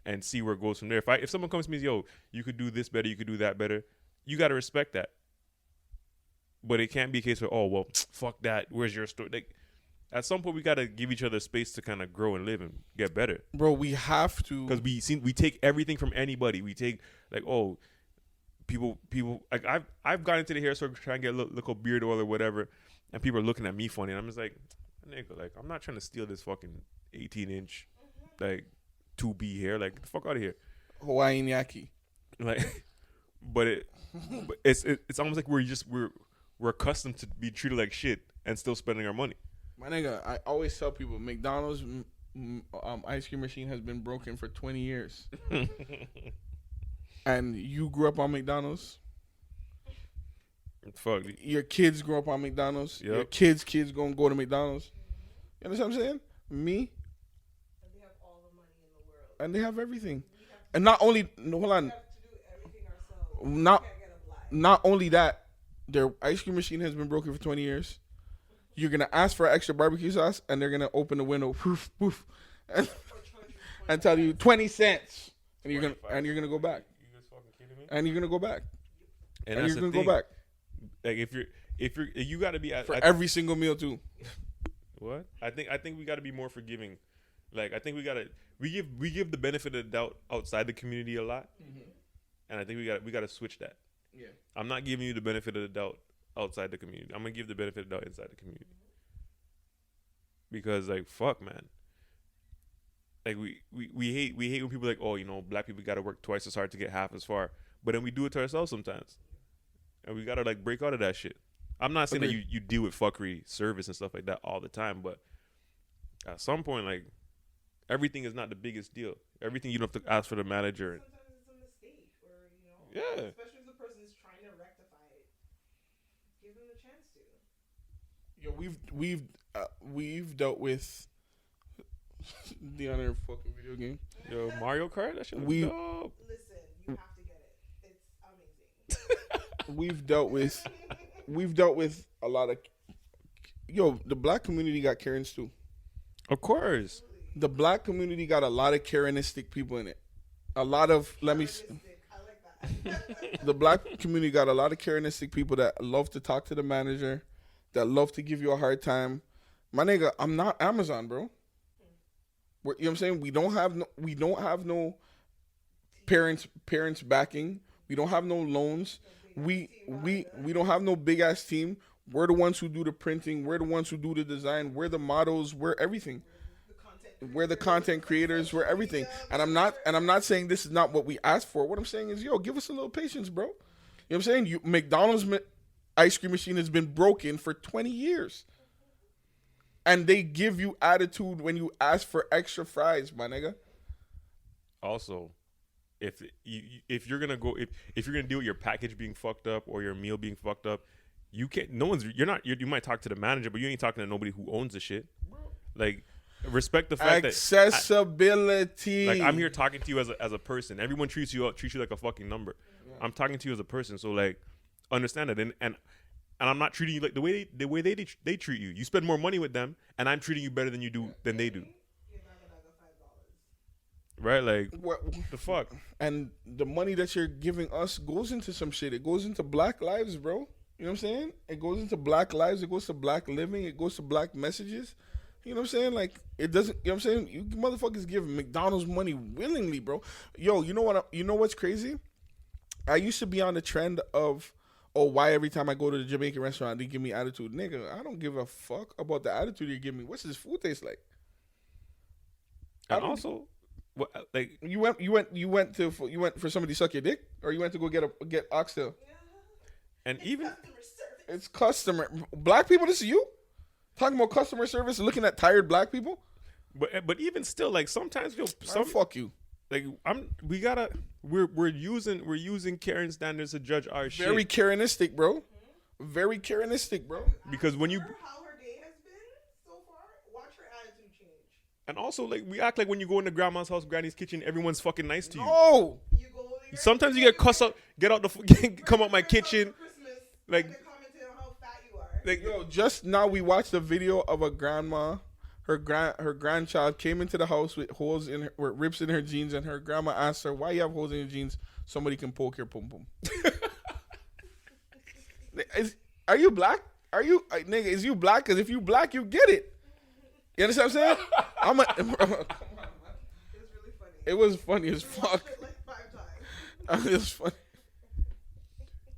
and see where it goes from there. If someone comes to me and says, yo, you could do this better, you could do that better, you got to respect that. But it can't be a case where, oh, well, fuck that, where's your story? Like, at some point, we got to give each other space to kind of grow and live and get better. Bro, we have to. Because we take everything from anybody. We take, like, oh, people, like, I've gone into the hair store trying to get a little beard oil or whatever, and people are looking at me funny, and I'm just like, nigga, like, I'm not trying to steal this fucking 18-inch, like, 2B hair, like, get the fuck out of here. Hawaiian yaki. Like, but it's almost like we're accustomed to be treated like shit and still spending our money. My nigga, I always tell people, McDonald's ice cream machine has been broken for 20 years. And you grew up on McDonald's. Fuck. Your kids grew up on McDonald's. Yep. Your kids gonna go to McDonald's. You understand what I'm saying? Me. And they have everything, and not only hold on, not only that, their ice cream machine has been broken for 20 years. You're gonna ask for extra barbecue sauce, and they're gonna open the window, poof, poof, and tell you 20 cents, and you're gonna go back. You just fucking kidding me? And you're gonna go back, and you're gonna go back. Like if you're you gotta be for every single meal too. What? I think we gotta be more forgiving. Like, I think we give the benefit of the doubt outside the community a lot, and I think we got to switch that. Yeah, I'm not giving you the benefit of the doubt outside the community. I'm gonna give the benefit of the doubt inside the community, because like fuck, man. Like we hate when people are like, oh, black people got to work twice as hard to get half as far, but then we do it to ourselves sometimes, and we gotta like break out of that shit. I'm not saying that you deal with fuckery service and stuff like that all the time, but at some point, like. Everything is not the biggest deal. Everything you don't have to ask for the manager. Sometimes it's a mistake, or yeah. Especially if the person is trying to rectify it, give them the chance to. Yo, we've dealt with the other fucking video game. Yo, Mario Kart. That shit looks dope. Listen, you have to get it. It's amazing. We've dealt with a lot of. Yo, the black community got Karens too. Of course. The black community got a lot of Karenistic people in it. A lot of, I like that. The black community got a lot of Karenistic people that love to talk to the manager, that love to give you a hard time. My nigga, I'm not Amazon, bro. You know what I'm saying? We don't have no parents backing. We don't have no loans. We don't have no big ass team. We're the ones who do the printing. We're the ones who do the design. We're the models. We're everything. We're the content creators. We're everything. And I'm not saying this is not what we asked for. What I'm saying is, yo, give us a little patience, bro. You know what I'm saying? McDonald's ice cream machine has been broken for 20 years. And they give you attitude when you ask for extra fries, my nigga. Also, if you're gonna deal with your package being fucked up or your meal being fucked up, you can't. You might talk to the manager, but you ain't talking to nobody who owns the shit. Like. Respect the fact accessibility. Like, I'm here talking to you as a person. Everyone treats you like a fucking number. Yeah. I'm talking to you as a person, so like understand it. And I'm not treating you like the way they treat you. You spend more money with them, and I'm treating you better than they do. You're not gonna go $5. Right? Like what the fuck? And the money that you're giving us goes into some shit. It goes into black lives, bro. You know what I'm saying? It goes into black lives. It goes to black living. It goes to black messages. You know what I'm saying? Like, it doesn't, you know what I'm saying? You motherfuckers give McDonald's money willingly, bro. Yo, you know what's crazy? I used to be on the trend of, oh, why every time I go to the Jamaican restaurant they give me attitude? Nigga, I don't give a fuck about the attitude you give me. What's this food taste like? And also, what, like you went for somebody to suck your dick, or you went to go get oxtail? and even It's customer black people. This is you talking about customer service, looking at tired black people. but even still, like sometimes Fuck you. Like we're using Karen standards to judge our shit. Very Karenistic, bro. Very Karenistic, bro. Because when you how her day has been so far, watch her attitude change. and also like we act like when you go into grandma's house, granny's kitchen, everyone's fucking nice to you. No. You go there, Sometimes you get cussed out, get out come out my kitchen. Christmas, Like- and they're commenting on how fat you are. Like Yo, just now we watched a video of a grandma. Her grandchild came into the house with holes in with rips in her jeans, and her grandma asked her, "Why you have holes in your jeans? Somebody can poke your pum pum." Are you black? Nigga? Is you black? Because if you black, you get it. You understand what I'm saying? Come on, man. It was really funny. It was funny as We watched fuck. it like 5 times. It was funny.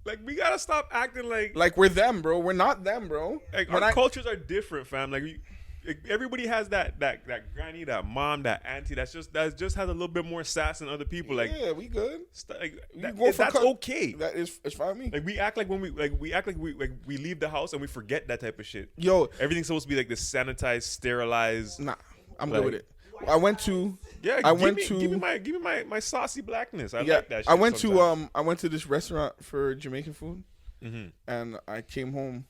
like we gotta stop acting like We're them, bro. We're not them, bro. our cultures are different, fam. Like everybody has that granny, that mom, that auntie that just has a little bit more sass than other people. Like yeah, we good. That's okay. That is, it's fine with me. Like we act like we leave the house and we forget that type of shit. Yo, Everything's supposed to be like this sanitized, sterilized. nah, I'm Like- good with it. I went to give me my saucy blackness. I like that shit. I went sometimes. to this restaurant for Jamaican food, Mm-hmm. and I came home,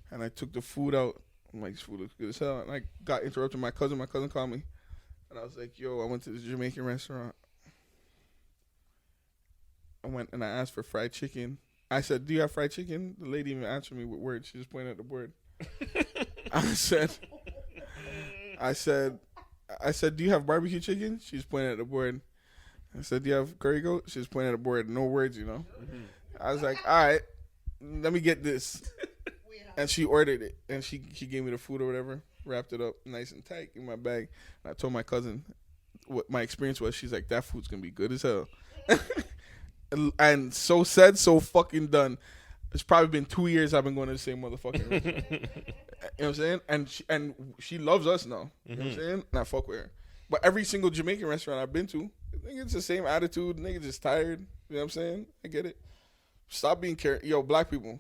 and I took the food out. I'm like, this food looks good as hell. And I got interrupted. My cousin called me, and I was like, yo, I went to this Jamaican restaurant. I went and I asked for fried chicken. I said, do you have fried chicken? The lady even answered me with words. She just pointed at the board. I said, do you have barbecue chicken? She's pointing at the board. I said, do you have curry goat? She's pointing at the board. No words, you know. Mm-hmm. I was like, all right, let me get this. And she ordered it, and she gave me the food or whatever, wrapped it up nice and tight in my bag. And I told my cousin what my experience was. She's like, that food's going to be good as hell. And so said, so fucking done. It's probably been 2 years I've been going to the same motherfucking restaurant. You know what I'm saying? And she loves us now. You know what I'm saying? And I fuck with her. But every single Jamaican restaurant I've been to, nigga, it's the same attitude. Nigga just tired. You know what I'm saying? I get it. Stop being Karen. Yo, black people.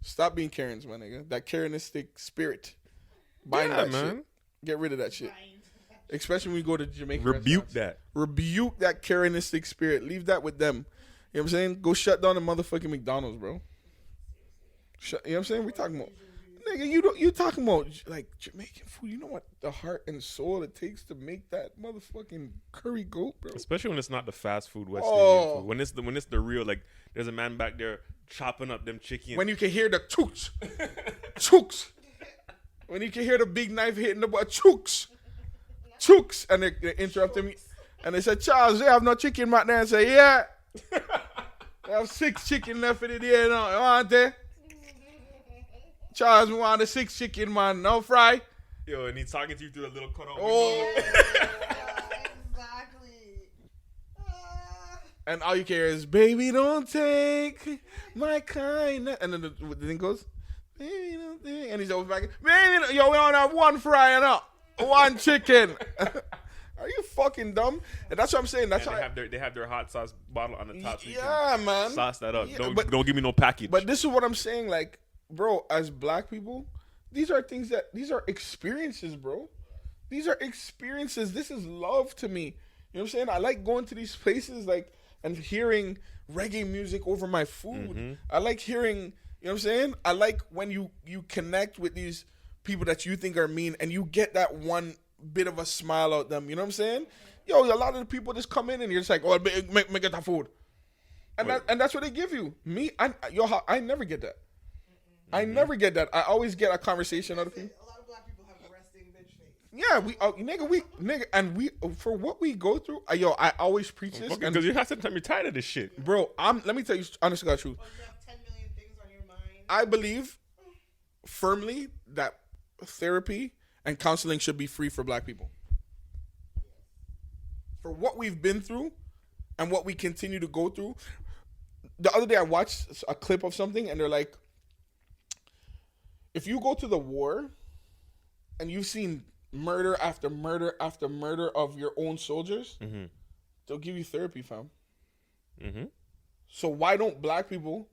Stop being Karens, my nigga. That Karenistic spirit. Bind that man. shit. Get rid of that shit. Especially when we go to Jamaican Rebuke restaurants. that. Rebuke that Karenistic spirit. Leave that with them. You know what I'm saying? Go shut down the motherfucking McDonald's, bro. You know what I'm saying? We talking about, nigga, you talking about like Jamaican food. You know what the heart and soul it takes to make that motherfucking curry goat, bro. Especially when it's not the fast food West Oh. Indian food. When it's the real, like there's a man back there chopping up them chicken. When you can hear the chooks, chooks. When you can hear the big knife hitting the butt, chooks, chooks, and they interrupted me, and they said, Charles, they have no chicken right there. And say, yeah, they have 6 chicken left in the day now, you want it? Charles, we want the 6 chicken, man. No fry. Yo, and he's talking to you through the little cutout Oh. window. Exactly. And all you care is, baby, don't take my kindness. And then the thing goes, baby, don't take. And he's over back, baby, yo, we don't have 1 fry and 1 chicken. Are you fucking dumb? And that's what I'm saying. That's And how they have their hot sauce bottle on the top. So you yeah, can man. sauce that up. Yeah, Don't give me no package. But this is what I'm saying. Like, bro, as black people, these are experiences, bro. These are experiences. This is love to me. You know what I'm saying? I like going to these places, like, and hearing reggae music over my food. Mm-hmm. I like hearing, you know what I'm saying? I like when you connect with these people that you think are mean and you get that one bit of a smile out them. You know what I'm saying? Yo, a lot of the people just come in and you're just like, oh, make get that food. And that's what they give you. Me, I never get that. I never get that. I always get a conversation out of people. A lot of black people have a resting bitch face. Yeah, and we for what we go through. I always preach this. because you have to tell me you're tired of this shit. Bro, let me tell you honest to God truth. Or you have 10 million things on your mind. I believe firmly that therapy and counseling should be free for black people. For what we've been through and what we continue to go through, the other day I watched a clip of something, and they're like, if you go to the war and you've seen murder after murder after murder of your own soldiers, they'll give you therapy, fam. So why don't black people,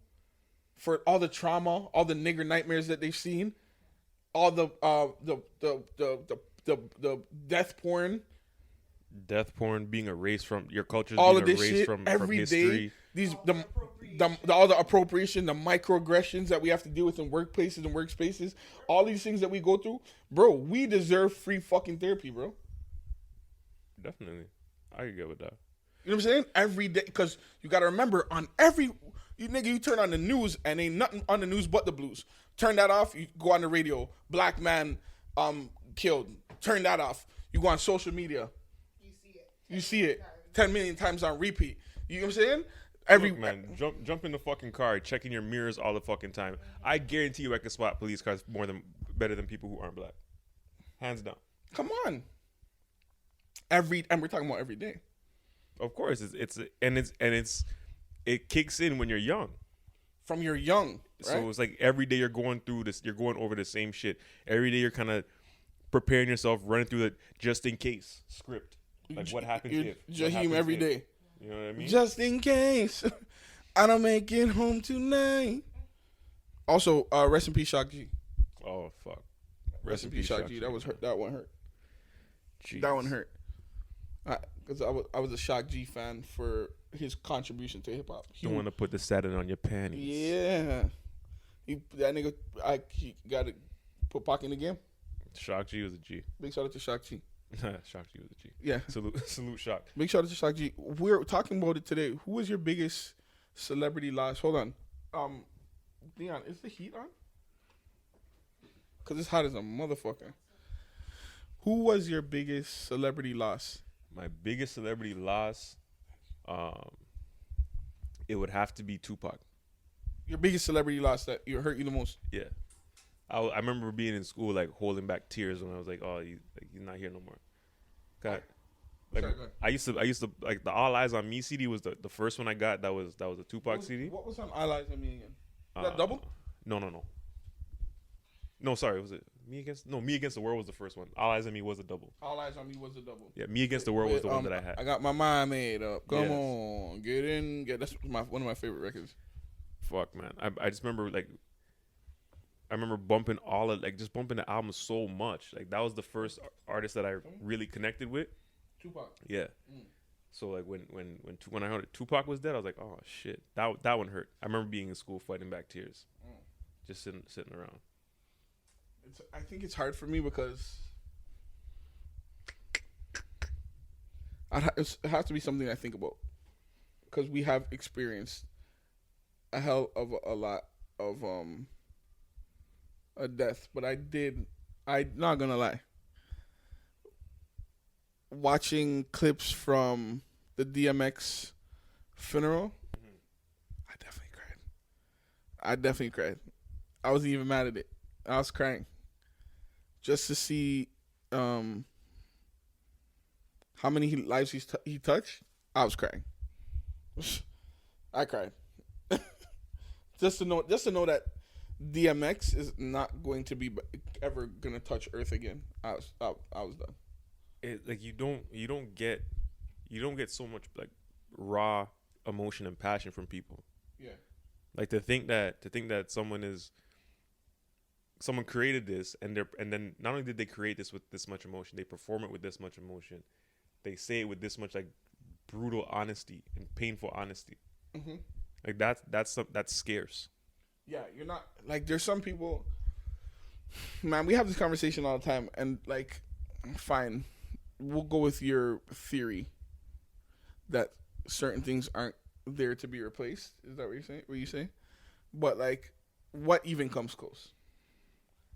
for all the trauma, all the nigger nightmares that they've seen, all the death porn, being erased from your culture, all being of this erased shit from every history. day, these all the appropriation, the microaggressions that we have to deal with in workplaces and workspaces, all these things that we go through, bro, we deserve free fucking therapy, bro. Definitely, I can get with that. You know what I'm saying? Every day, because you got to remember, you turn on the news and ain't nothing on the news but the blues. Turn that off, you go on the radio, black man killed. Turn that off. You go on social media. You see it 10 million times on repeat. You know what I'm saying? Look, man, jump in the fucking car, checking your mirrors all the fucking time. I guarantee you I can spot police cars better than people who aren't black. Hands down. Come on. And we're talking about every day. Of course, it kicks in when you're young. From you're young, right? So it's like every day you're going through this, you're going over the same shit. Every day you're kind of preparing yourself, running through the just in case script. Like what happens if? Jaheim every day. You know what I mean? Just in case I don't make it home tonight. Also, rest in peace, Shock G. Oh fuck. Rest in peace, Shock G. That was hurt. That one hurt. Jeez. That one hurt. Because I was a Shock G fan for his contribution to hip hop. Don't want to put the satin on your panties. Yeah. That nigga, he got to put Pac in the game. Shock G was a G. Big shout out to Shock G. Shock G was a G. Yeah. Salute Shock. Big shout out to Shock G. We're talking about it today. Who was your biggest celebrity loss? Hold on. Leon, is the heat on? Because it's hot as a motherfucker. Who was your biggest celebrity loss? My biggest celebrity loss, it would have to be Tupac. Your biggest celebrity loss that hurt you the most? Yeah. I remember being in school, like, holding back tears when I was like, oh, he's not here no more. God. Like, Sorry, go ahead. I used to, like, the All Eyes on Me CD was the first one I got. That was a Tupac CD. What was on All Eyes on Me again? Was that double? No. No, sorry, was it Me Against the World was the first one. All Eyes on Me was a double. All Eyes on Me was a double. Yeah, Me Against the World was the one that I had. I got my mind made up. Come on, get in. That's one of my favorite records. Fuck, man. I just remember, like, I remember bumping bumping the album so much. Like, that was the first artist that I really connected with. Tupac. Yeah. So, like, when I heard Tupac was dead, I was like, oh shit, that one hurt. I remember being in school fighting back tears, just sitting around. I think it's hard for me because it has to be something I think about, because we have experienced a hell of a lot of a death. But I'm not gonna lie, watching clips from the DMX funeral, I definitely cried. I wasn't even mad at it. I was crying just to see how many lives he touched. I was crying. I cried just to know that DMX is not going to be ever gonna touch Earth again. I was done. Like, you don't get so much, like, raw emotion and passion from people. Yeah. Like, to think that someone created this, and then not only did they create this with this much emotion, they perform it with this much emotion. They say it with this much, like, brutal honesty and painful honesty. Mm-hmm. Like, that's scarce. Yeah, you're not, like, there's some people, man, we have this conversation all the time, and, like, fine, we'll go with your theory that certain things aren't there to be replaced. Is that what you're saying? What you say? But, like, what even comes close?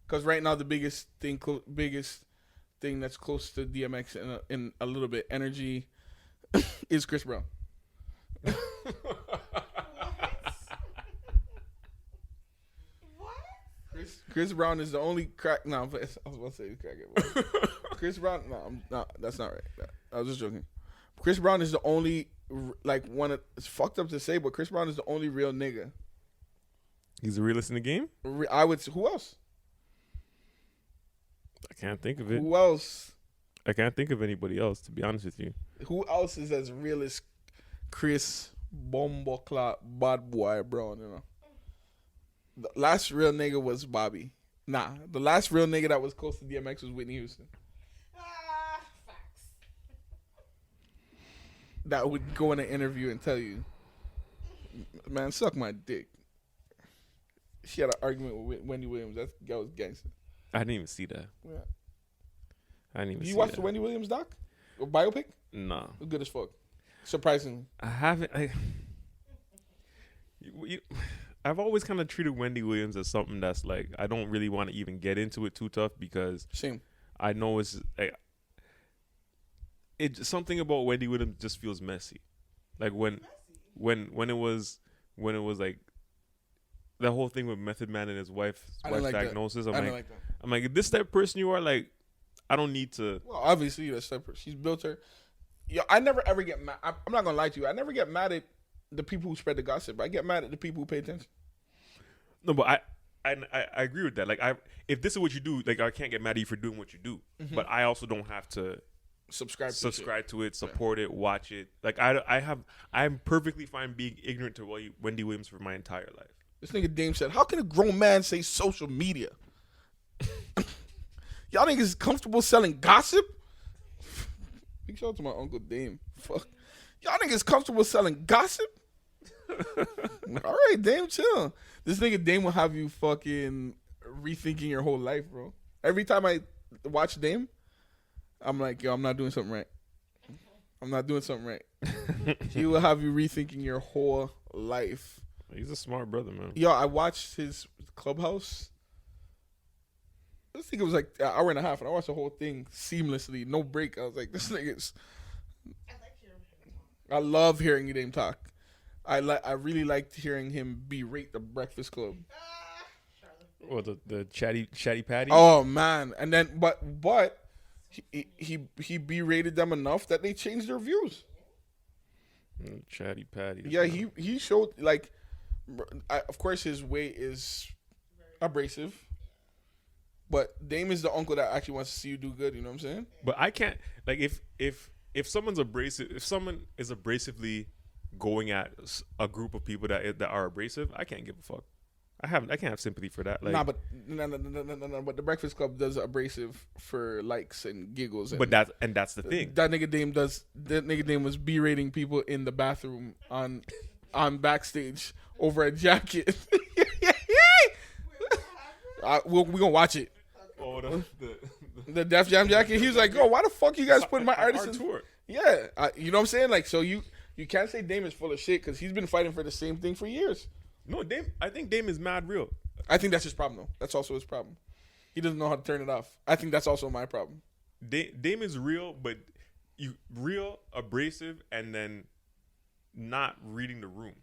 Because right now the biggest thing that's close to DMX in a little bit energy is Chris Brown. Chris Brown is the only crack. No, I was about to say crack. Chris Brown. No, that's not right. I was just joking. Chris Brown is the only like one of, it's fucked up to say, but Chris Brown is the only real nigga. He's the realest in the game? I would say, who else? I can't think of it. Who else? I can't think of anybody else, to be honest with you. Who else is as real as Chris Bomboclat Bad Boy Brown, you know? The last real nigga was Bobby. Nah, the last real nigga that was close to DMX was Whitney Houston. Facts. That would go in an interview and tell you, man, suck my dick. She had an argument with Wendy Williams. That was gangster. I didn't even see that. Yeah. I didn't even see You watched that. the Wendy Williams doc? Or biopic? No. It was good as fuck. Surprisingly. I haven't. I've always kind of treated Wendy Williams as something that's like, I don't really want to even get into it too tough because Same. I know it's something about Wendy Williams just feels messy. Like when it was like that whole thing with Method Man and his wife's like diagnosis. that. I'm like, if this type of person you are, like, I don't need to. Well, obviously that's separate. She's built her. Yo, I never ever get mad. I'm not gonna lie to you. I never get mad at the people who spread the gossip. I get mad at the people who pay attention. No, but I agree with that. Like, if this is what you do, like, I can't get mad at you for doing what you do. Mm-hmm. But I also don't have to Subscribe to it, support it, watch it. Like, I'm perfectly fine being ignorant to Wendy Williams for my entire life. This nigga Dame said, "How can a grown man say social media? Y'all niggas comfortable selling gossip?" Big shout out to my Uncle Dame. Fuck. Y'all niggas comfortable selling gossip? All right, Dame, chill. This nigga Dame will have you fucking rethinking your whole life, bro. Every time I watch Dame, I'm like, yo, I'm not doing something right. I'm not doing something right. He will have you rethinking your whole life. He's a smart brother, man. Yo, I watched his Clubhouse. I think it was like an hour and a half, and I watched the whole thing seamlessly, no break. I was like, this nigga's. I love hearing Dame talk. I really liked hearing him berate the Breakfast Club. Or the chatty patty. Oh man! And then, but he berated them enough that they changed their views. Chatty patty. Yeah, he showed like, of course his way is abrasive, but Dame is the uncle that actually wants to see you do good. You know what I'm saying? But I can't, like, if someone's abrasive, if someone is abrasively going at a group of people that are abrasive, I can't give a fuck. I can't have sympathy for that. Like, but the Breakfast Club does abrasive for likes and giggles. And but that's the thing. That nigga Dame was berating people in the bathroom on backstage over a jacket. We're gonna watch it. Oh, The Def Jam jacket. He was like, "Yo, why the fuck you guys putting my artist in?" tour? Yeah, you know what I'm saying? Like, so you can't say Dame is full of shit because he's been fighting for the same thing for years. No, Dame. I think Dame is mad real. I think that's his problem, though. That's also his problem. He doesn't know how to turn it off. I think that's also my problem. Dame is real, but real, abrasive, and then not reading the room.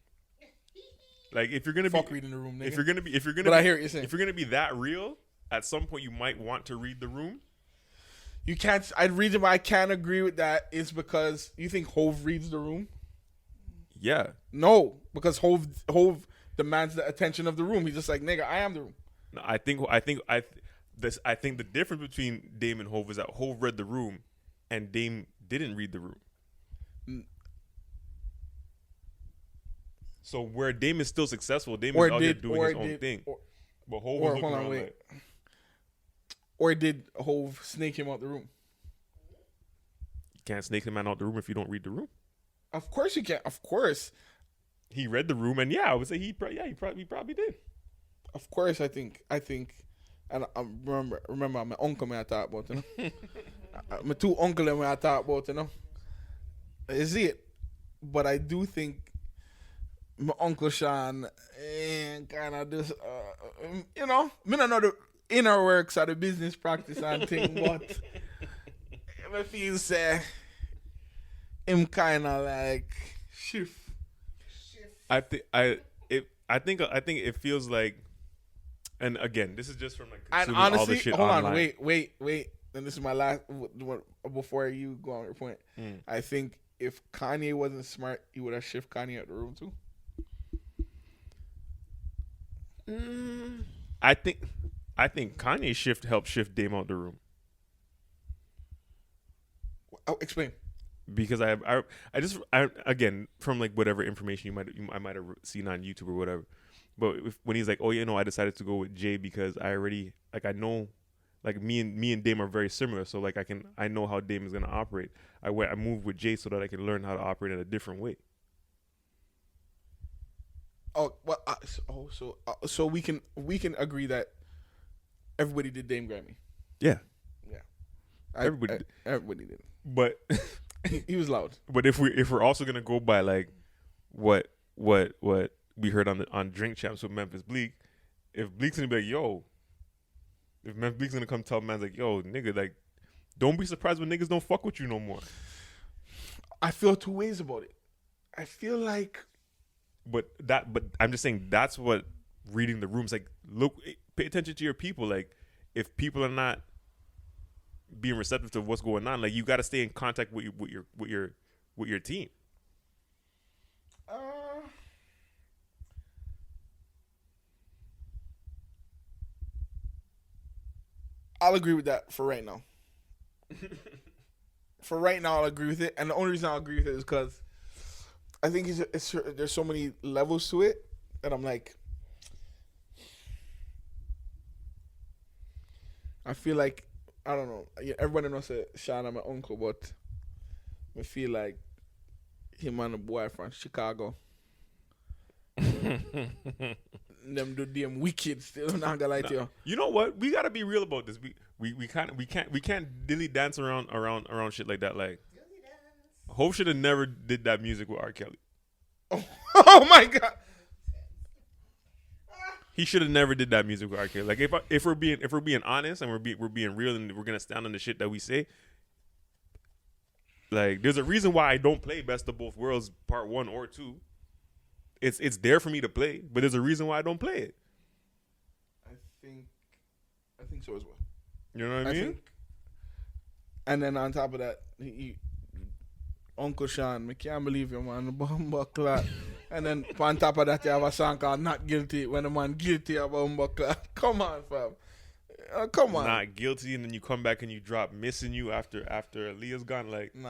Like, if you're gonna reading the room, nigga. I hear what you're saying. If you're gonna be that real, at some point you might want to read the room. You can't. The reason why I can't agree with that is because you think Hove reads the room. Yeah. No, because Hove demands the attention of the room. He's just like, nigga, I am the room. No, I think the difference between Dame and Hove is that Hove read the room, and Dame didn't read the room. So where Dame is still successul, Dame is out here doing his own thing. But Hove was looking around like, or did Hove snake him out the room? You can't snake the man out the room if you don't read the room. Of course you can. Of course. He read the room, and I would say he probably did. Of course, I think, and I remember my uncle me I talk about, you know. My two uncles me I talk about, you know. Is it? But I do think my uncle Sean kind of this, you know, me don't know the inner works of the business practice and thing, but I feel say him kind of like shift. I think it feels like, and again, this is just from like consuming honestly, all the shit hold online. on, wait, and this is my last one before you go on your point. I think if Kanye wasn't smart, he would have shifted Kanye out the room too. I think Kanye helped shift Dame out the room. Oh, explain. Because I again, from like whatever information I might have seen on YouTube or whatever, but when he's like, oh, you know, I decided to go with Jay because I already, like, I know, like, me and Dame are very similar, so like I know how Dame is gonna operate. I moved with Jay so that I can learn how to operate in a different way. Oh well, so we can agree that everybody did Dame Grammy. Yeah, Everybody did. But he was loud. But if we're also gonna go by like what we heard on Drink Champs with Memphis Bleak, if Bleak's gonna be like, yo, if Memphis Bleak's gonna come tell man's like, yo, nigga, like, don't be surprised when niggas don't fuck with you no more. I feel two ways about it. I feel like, but I'm just saying that's what reading the rooms, like, look, pay attention to your people. Like, if people are not being receptive to what's going on, like, you got to stay in contact with your team. I'll agree with that for right now. For right now, I'll agree with it, and the only reason I'll agree with it is because I think there's so many levels to it that I'm like, I feel like, I don't know. Everybody knows that Sean, I'm my uncle, but I feel like him and the boy from Chicago. Them do damn wicked still. I'm not gonna lie to you. You know what? We gotta be real about this. We can't dilly dance around shit like that. Like, Hope should have never did that music with R. Kelly. Oh my god. He should have never did that music with R. Kelly. Like, if we're being honest and we're being real and we're gonna stand on the shit that we say. Like, there's a reason why I don't play Best of Both Worlds Part 1 or 2. It's there for me to play, but there's a reason why I don't play it. I think so as well. You know what I mean? And then on top of that, Uncle Sean, I can't believe you, man. Bumbuckler. And then on top of that, you have a song called Not Guilty, when the man guilty of Bumbuckler. Come on, fam. Come on. Not guilty, and then you come back and you drop Missing You after Aaliyah's gone. Like, no.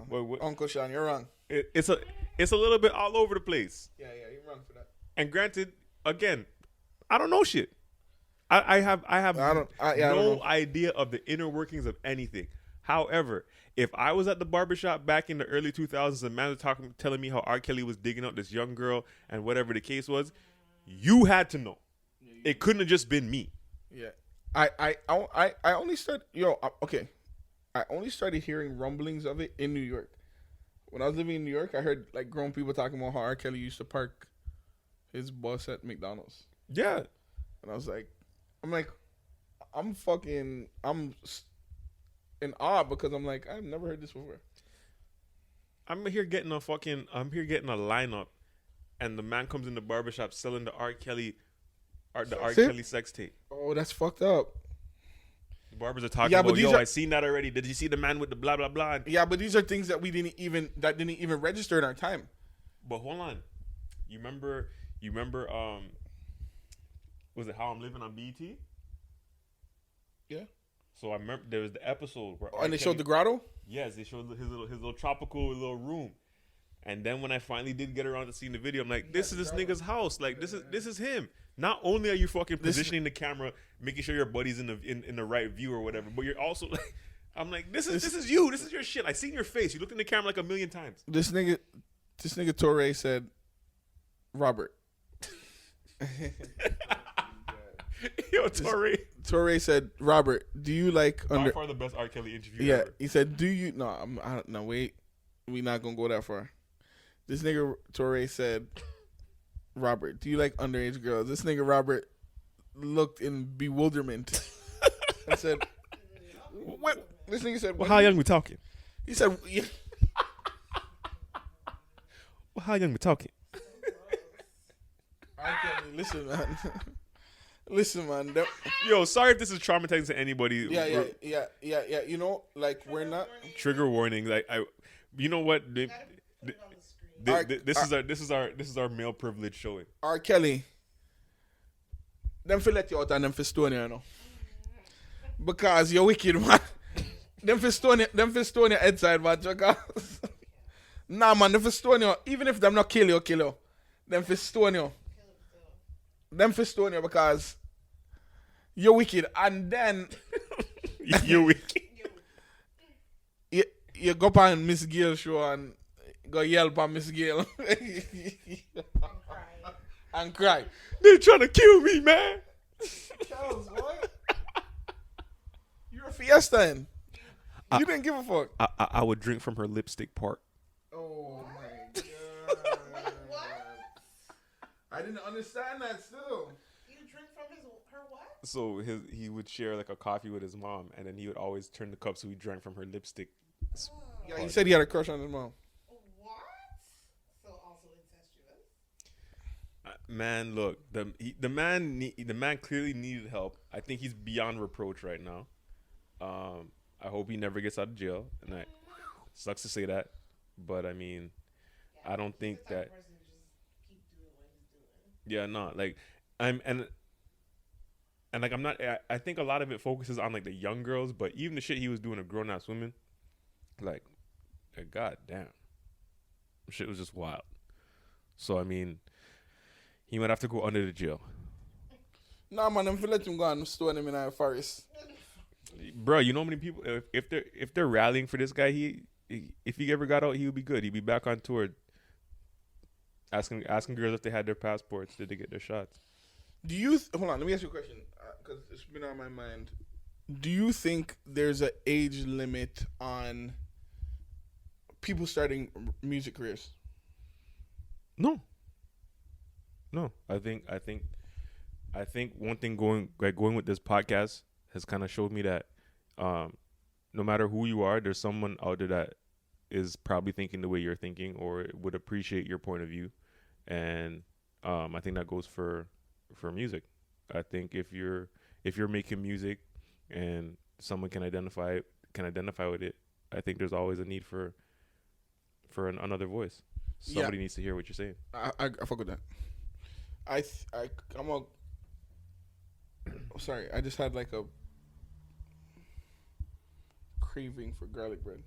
What? Uncle Sean, you're wrong. It's a little bit all over the place. Yeah, you're wrong for that. And granted, again, I don't know shit. I have no idea of the inner workings of anything. However, if I was at the barbershop back in the early 2000s and man was telling me how R. Kelly was digging out this young girl and whatever the case was, you had to know. It couldn't have just been me. Yeah. I only started, okay. I only started hearing rumblings of it in New York. When I was living in New York, I heard like grown people talking about how R. Kelly used to park his bus at McDonald's. Yeah. And I was like, I'm in awe because I'm like, I've never heard this before. I'm here getting a lineup, and the man comes in the barbershop selling the R. Kelly sex tape. Oh, that's fucked up. The barbers are talking about, I seen that already. Did you see the man with the blah blah blah? Yeah, but these are things that didn't even register in our time. But hold on, you remember? Was it How I'm Living on BET? Yeah. So I remember there was the episode where and they showed the grotto. Yes, they showed his little tropical little room. And then when I finally did get around to seeing the video, I'm like, this is this nigga's house. Like, this is him. Not only are you fucking positioning the camera, making sure your buddy's in the right view or whatever, but you're also like, I'm like, this is you. This is your shit. I seen your face. You looked in the camera like 1,000,000 times. This nigga Torre said, Robert. Yo, Torre said, Robert, do you like by far the best R. Kelly interview ever. He said, do you? No, wait. We not gonna go that far. This nigga Torre said, Robert, do you like underage girls? This nigga Robert looked in bewilderment and said, what? This nigga said, well, how young we talking? He said, yeah. Well, how young we talking? I can't listen, man. Listen, man. Yo, sorry if this is traumatizing to anybody. Yeah. You know, like, we're not trigger warning. Like, You know what? You gotta put it on the screen. This is our male privilege showing. R. Kelly. Them for let you out and them for stone you know. Because you're wicked, man. Them for stone your head side, man. Because nah, man, them for stone you. Even if them not kill you. Them for stone you. Them for stone you because you're wicked. And then You're wicked. you go on Miss Gail show and go yell on Miss Gail. And cry. They're trying to kill me, man. Charles, what? You're a fiesta. You didn't give a fuck. I would drink from her lipstick part. Oh my god. What? I didn't understand that still. You drink from her what? So he would share like a coffee with his mom, and then he would always turn the cup so he drank from her lipstick. Yeah, he said he had a crush on his mom. What? So also incestuous. Man, look, the man clearly needed help. I think he's beyond reproach right now. I hope he never gets out of jail. And I sucks to say that, but I mean, Yeah, I don't think he's the type that. of person who just keep doing what he's doing. Yeah, no, like I'm and like I'm not. I think a lot of it focuses on like the young girls, but even the shit he was doing to grown ass women, like, god damn, shit was just wild. So I mean, he might have to go under the jail. Nah, man, I'm let him go and stone him in a forest. Bro, you know how many people if they're rallying for this guy, if he ever got out, he would be good. He'd be back on tour, asking girls if they had their passports, did they get their shots. Do you hold on? Let me ask you a question because it's been on my mind. Do you think there's an age limit on people starting music careers? No. I think one thing going with this podcast has kind of showed me that no matter who you are, there's someone out there that is probably thinking the way you're thinking or would appreciate your point of view, and I think that goes for music. I think if you're making music and someone can identify with it, I think there's always a need for another voice. Somebody needs to hear what you're saying. I fuck with that. I'm a. Sorry, I just had like a craving for garlic bread.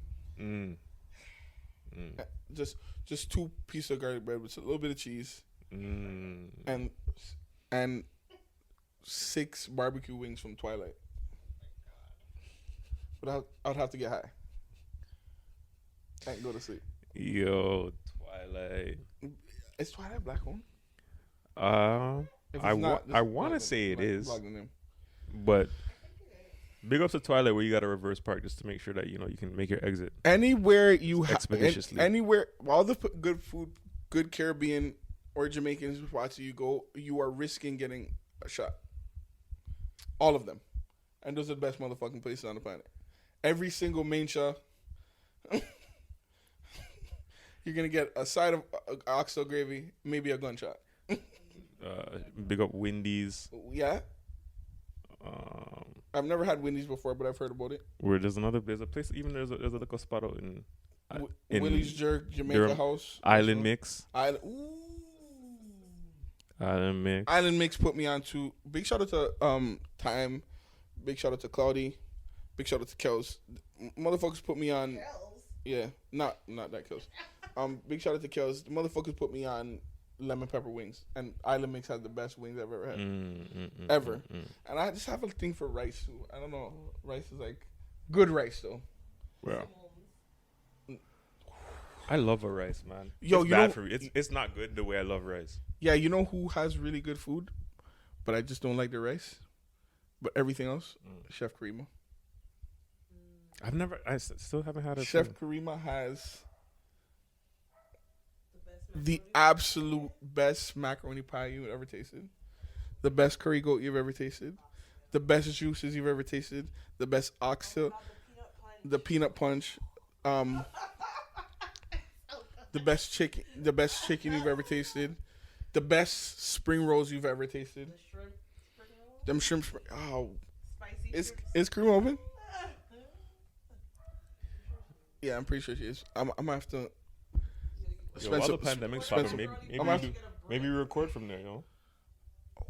Just 2 pieces of garlic bread with a little bit of cheese, and 6 barbecue wings from Twilight. But I'd have to get high and go to sleep. Yo, Twilight. Is Twilight black owned? I want to say it is, but big ups to Twilight where you got to reverse park just to make sure that you can make your exit anywhere you expeditiously. Anywhere, all the good food, good Caribbean or Jamaican spots you go, you are risking getting a shot. All of them, and those are the best motherfucking places on the planet. Every single main show, you're gonna get a side of oxtail gravy, maybe a gunshot. Big up Wendy's. Yeah. I've never had Wendy's before, but I've heard about it. Where there's a place, even there's a little spot out in Willie's Jerk, Jamaica Durham, House. Island Mix. Island Mix. Island Mix put me on to. Big shout out to Time. Big shout out to Cloudy. Big shout out to Kels. Motherfuckers put me on. Kells? Yeah, not that Kels. Big shout out to Kels. The motherfuckers put me on lemon pepper wings, and Island Mix has the best wings I've ever had, ever. And I just have a thing for rice too. I don't know, rice is like good rice though. Well, I love a rice, man. Yo, it's bad for me. It's not good the way I love rice. Yeah, you know who has really good food, but I just don't like the rice. But everything else, Chef Karima. I still haven't had a Chef Karima has the absolute best macaroni pie you've ever tasted, the best curry goat you've ever tasted, the best juices you've ever tasted, the best oxtail, the peanut punch, the best chicken you've ever tasted, the best spring rolls you've ever tasted. The shrimp spring roll? Them shrimp. Oh, Spicy is shrimp. Karima open? Yeah, I'm pretty sure she is. I'm gonna have to. Yo, while the pandemic's popping, maybe maybe we record from there, you know? But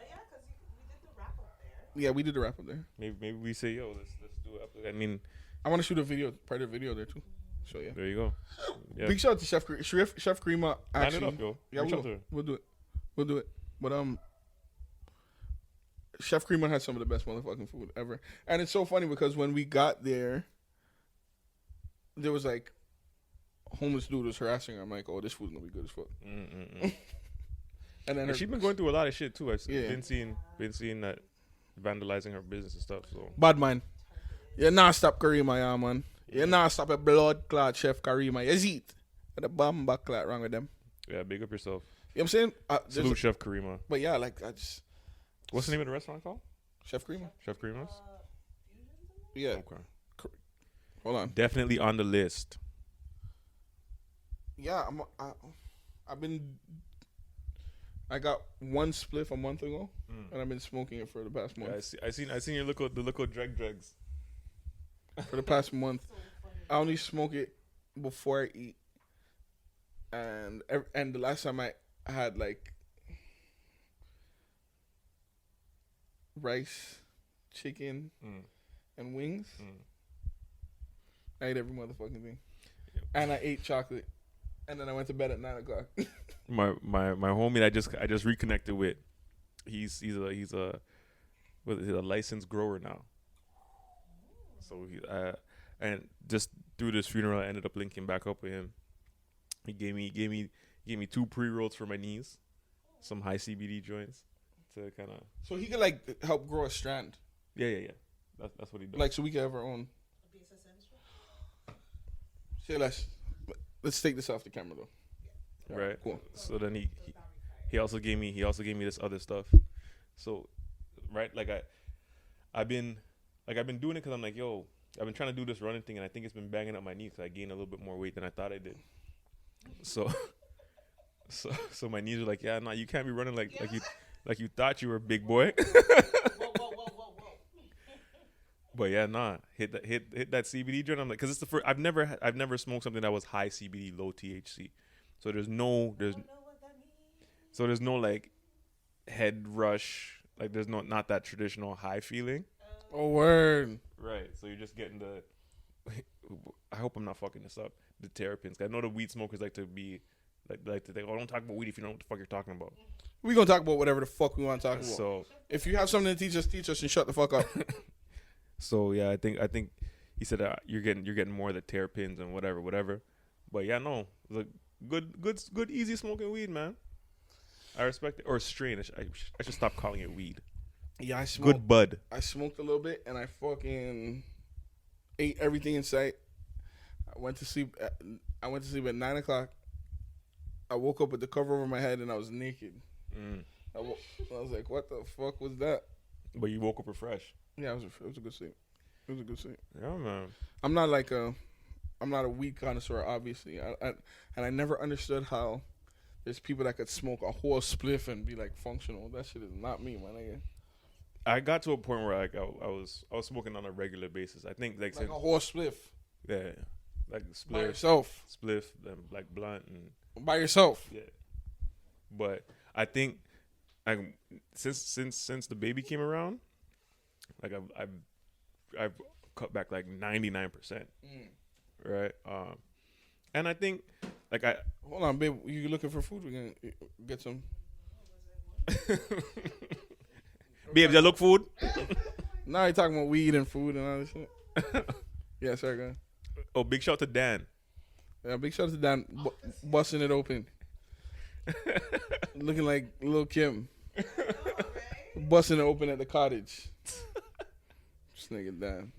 yeah, because we did the wrap up there. Yeah, we did the wrap up there. Maybe we say, yo, let's do it. I mean, I want to shoot a video, part of the video there too. So yeah. there you go. Yeah. Big shout out to Chef Karima. Line Actually, it up, yo. yeah, Reach out to her. we'll do it. But Chef Karima had some of the best motherfucking food ever, and it's so funny because when we got there, there was like homeless dude was harassing her. I'm like, oh, this food's gonna be good as fuck. And then She's been going through a lot of shit too. I've Yeah. been seeing that vandalizing her business and stuff. So bad man. You nah stop Karima, yeah man. You nah stop a blood clot Chef Karima. You see it? Got a bomb back clot wrong with them. yeah, big up yourself. You know what I'm saying? Salute Chef Karima. But yeah, like I just What's the name of the restaurant called? Chef Karima. Chef Karima's. Yeah. Okay. Hold on. Definitely on the list. Yeah, I got one spliff a month ago, and I've been smoking it for the past month. Yeah, I seen your the local dregs. For the past month, I only smoke it before I eat, and the last time I had like rice, chicken, and wings. I ate every motherfucking thing, and I ate chocolate, and then I went to bed at 9 o'clock. my homie that I just reconnected with, he's a licensed grower now. So and just through this funeral, I ended up linking back up with him. He gave me 2 pre-rolls for my knees, some high CBD joints to kind of. So he could like help grow a strand. Yeah. That's what he does. Like so we could have our own. Say let's take this off the camera though. Right. Cool. So then he also gave me this other stuff. So right, like I've been doing it because I'm like, yo, I've been trying to do this running thing, and I think it's been banging up my knees because I gained a little bit more weight than I thought I did. So my knees are like, yeah, nah, you can't be running like you thought you were, big boy. Whoa. But yeah, nah, hit that CBD joint. I'm like, because it's the first. I've never smoked something that was high CBD, low THC. So there's no like head rush. Like there's not that traditional high feeling. Oh word. Right. So you're just getting the. I hope I'm not fucking this up. The terpenes. I know the weed smokers like to be like to think, oh, don't talk about weed if you know what the fuck you're talking about. We gonna talk about whatever the fuck we want to talk about. So if you have something to teach us, and shut the fuck up. So yeah, I think he said that you're getting more of the terpenes and whatever. But yeah, no, the good easy smoking weed, man. I respect it. Or strain. I should stop calling it weed. Yeah, I smoked. Good bud. I smoked a little bit, and I fucking ate everything in sight. I went to sleep at 9 o'clock. I woke up with the cover over my head, and I was naked. I was like, what the fuck was that? But you woke up refreshed. Yeah, it was a good sleep. It was a good sleep. Yeah, man. I'm not a weed connoisseur, obviously. And I never understood how there's people that could smoke a whole spliff and be like functional. That shit is not me, man. I got to a point where like I was smoking on a regular basis. I think like a whole spliff. Yeah, like By yourself. Spliff, like blunt and By yourself. Yeah, but I think since the baby came around, like I've cut back like 99%, right? And I think like hold on, babe. You looking for food? We're gonna get some. Babes, you look food? Now you're talking about weed and food and all this shit. Yeah, sorry, go ahead. Oh, big shout to Dan. Yeah, big shout out to Dan busting it open. Looking like Lil Kim. Busting it open at the cottage. This nigga Dan.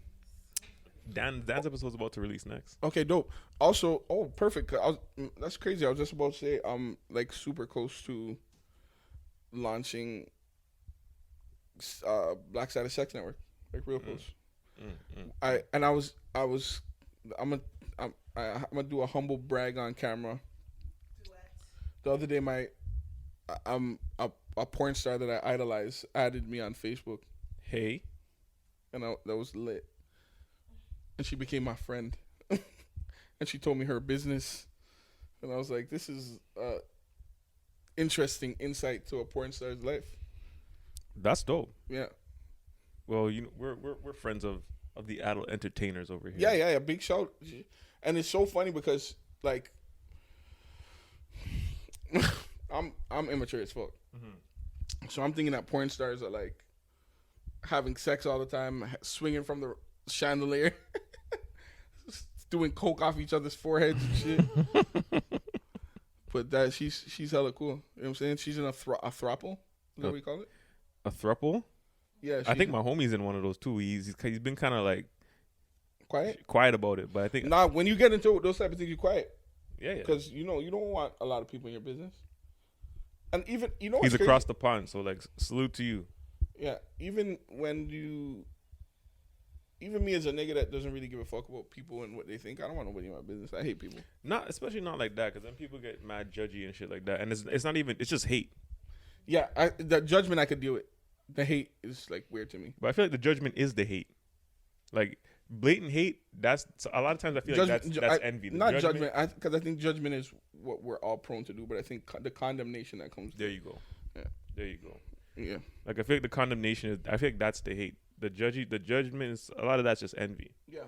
Dan's episode's about to release next. Okay, dope. Also, perfect. That's crazy. I was just about to say I'm like super close to launching Black Side of Sex Network. Like real close. I'm gonna do a humble brag on camera. The other day, a porn star that I idolize added me on Facebook. Hey, and that was lit. and she became my friend. And she told me her business, and I was like, "This is interesting insight to a porn star's life." That's dope. Yeah. Well, we're friends of the adult entertainers over here. Yeah. Big shout, and it's so funny because like, I'm immature as fuck, so I'm thinking that porn stars are like having sex all the time, swinging from the chandelier, doing coke off each other's foreheads and shit. But that she's hella cool. You know what I'm saying? She's in a throuple. Is that what we call it? A throuple? Yeah. I think my homie's in one of those too. He's been kind of like quiet about it, but I think when you get into those type of things, you're quiet. Yeah. Because you don't want a lot of people in your business. And even he's across the pond, so like salute to you. Yeah, even me as a nigga that doesn't really give a fuck about people and what they think, I don't want nobody in my business. I hate people. Especially not like that, because then people get mad judgy and shit like that, and it's not even, it's just hate. Yeah, the judgment I could deal with. The hate is like weird to me. But I feel like the judgment is the hate. Like blatant hate. That's a lot of times I feel like that's envy. Not judgment, because I think judgment is what we're all prone to do. But I think the condemnation that comes. There you go. Yeah. There you go. Yeah. Like I feel like the condemnation is. I feel like that's the hate. The judgment is a lot of that's just envy. Yeah.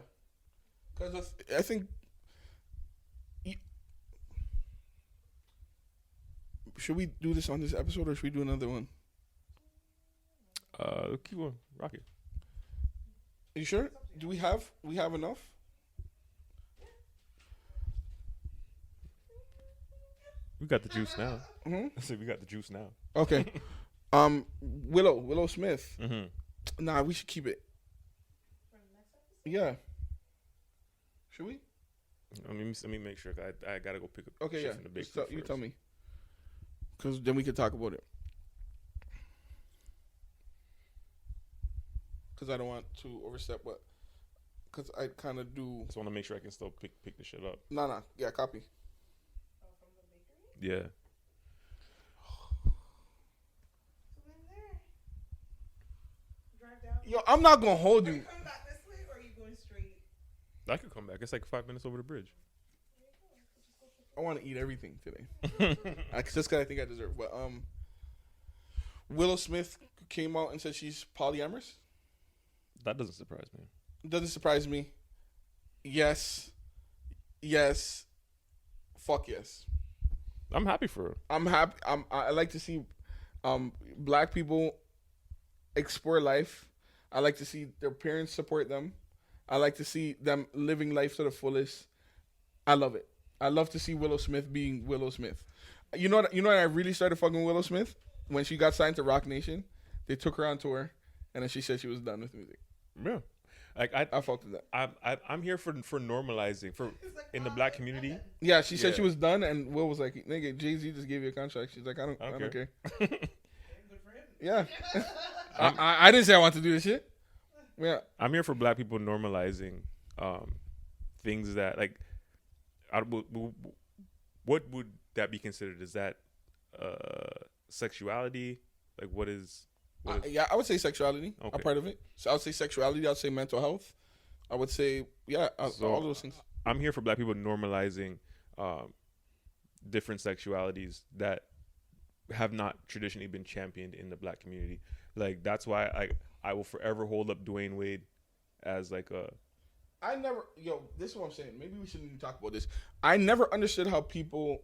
Because I think. Should we do this on this episode or should we do another one? Keep on. Rock it. Are you sure? Do we have enough? We got the juice now. Mm-hmm. I said we got the juice now. Okay. Willow Smith. Mm-hmm. Nah, we should keep it. Yeah. Should we? Let me make sure. I gotta go pick up. Okay, shit yeah. From the bakery You first. tell me. Because then we could talk about it. Because I don't want to overstep, but because I kind of do. Just want to make sure I can still pick the shit up. Nah. Yeah, copy. Oh, from the bakery? Yeah. So in there. Drive down. Yo, I'm not gonna hold Are you. you coming back this way or are you going straight? I could come back. It's like 5 minutes over the bridge. I want to eat everything today. Just because I think I deserve. But Willow Smith came out and said she's polyamorous. That doesn't surprise me. Doesn't surprise me. Yes. Fuck yes. I'm happy for her. I'm happy. I like to see black people explore life. I like to see their parents support them. I like to see them living life to the fullest. I love it. I love to see Willow Smith being Willow Smith. You know when I really started fucking Willow Smith? When she got signed to Rock Nation. They took her on tour, and then she said she was done with music. Yeah. Like I fucked with that. I'm here for normalizing for Like, in the black community. Yeah, she said Yeah. she was done, and Will was like, "Nigga, Jay-Z just gave you a contract." She's like, "I don't care." Good for him. Yeah, I didn't say I want to do this shit. Yeah, I'm here for black people normalizing things that like. What would that be considered? Is that sexuality? Like what is? Yeah, I would say sexuality a Okay. part of it. So I would say sexuality. I would say mental health. I would say all those things. I'm here for black people normalizing different sexualities that have not traditionally been championed in the black community. Like that's why I will forever hold up Dwayne Wade as like a. This is what I'm saying. Maybe we shouldn't even talk about this. I never understood how people.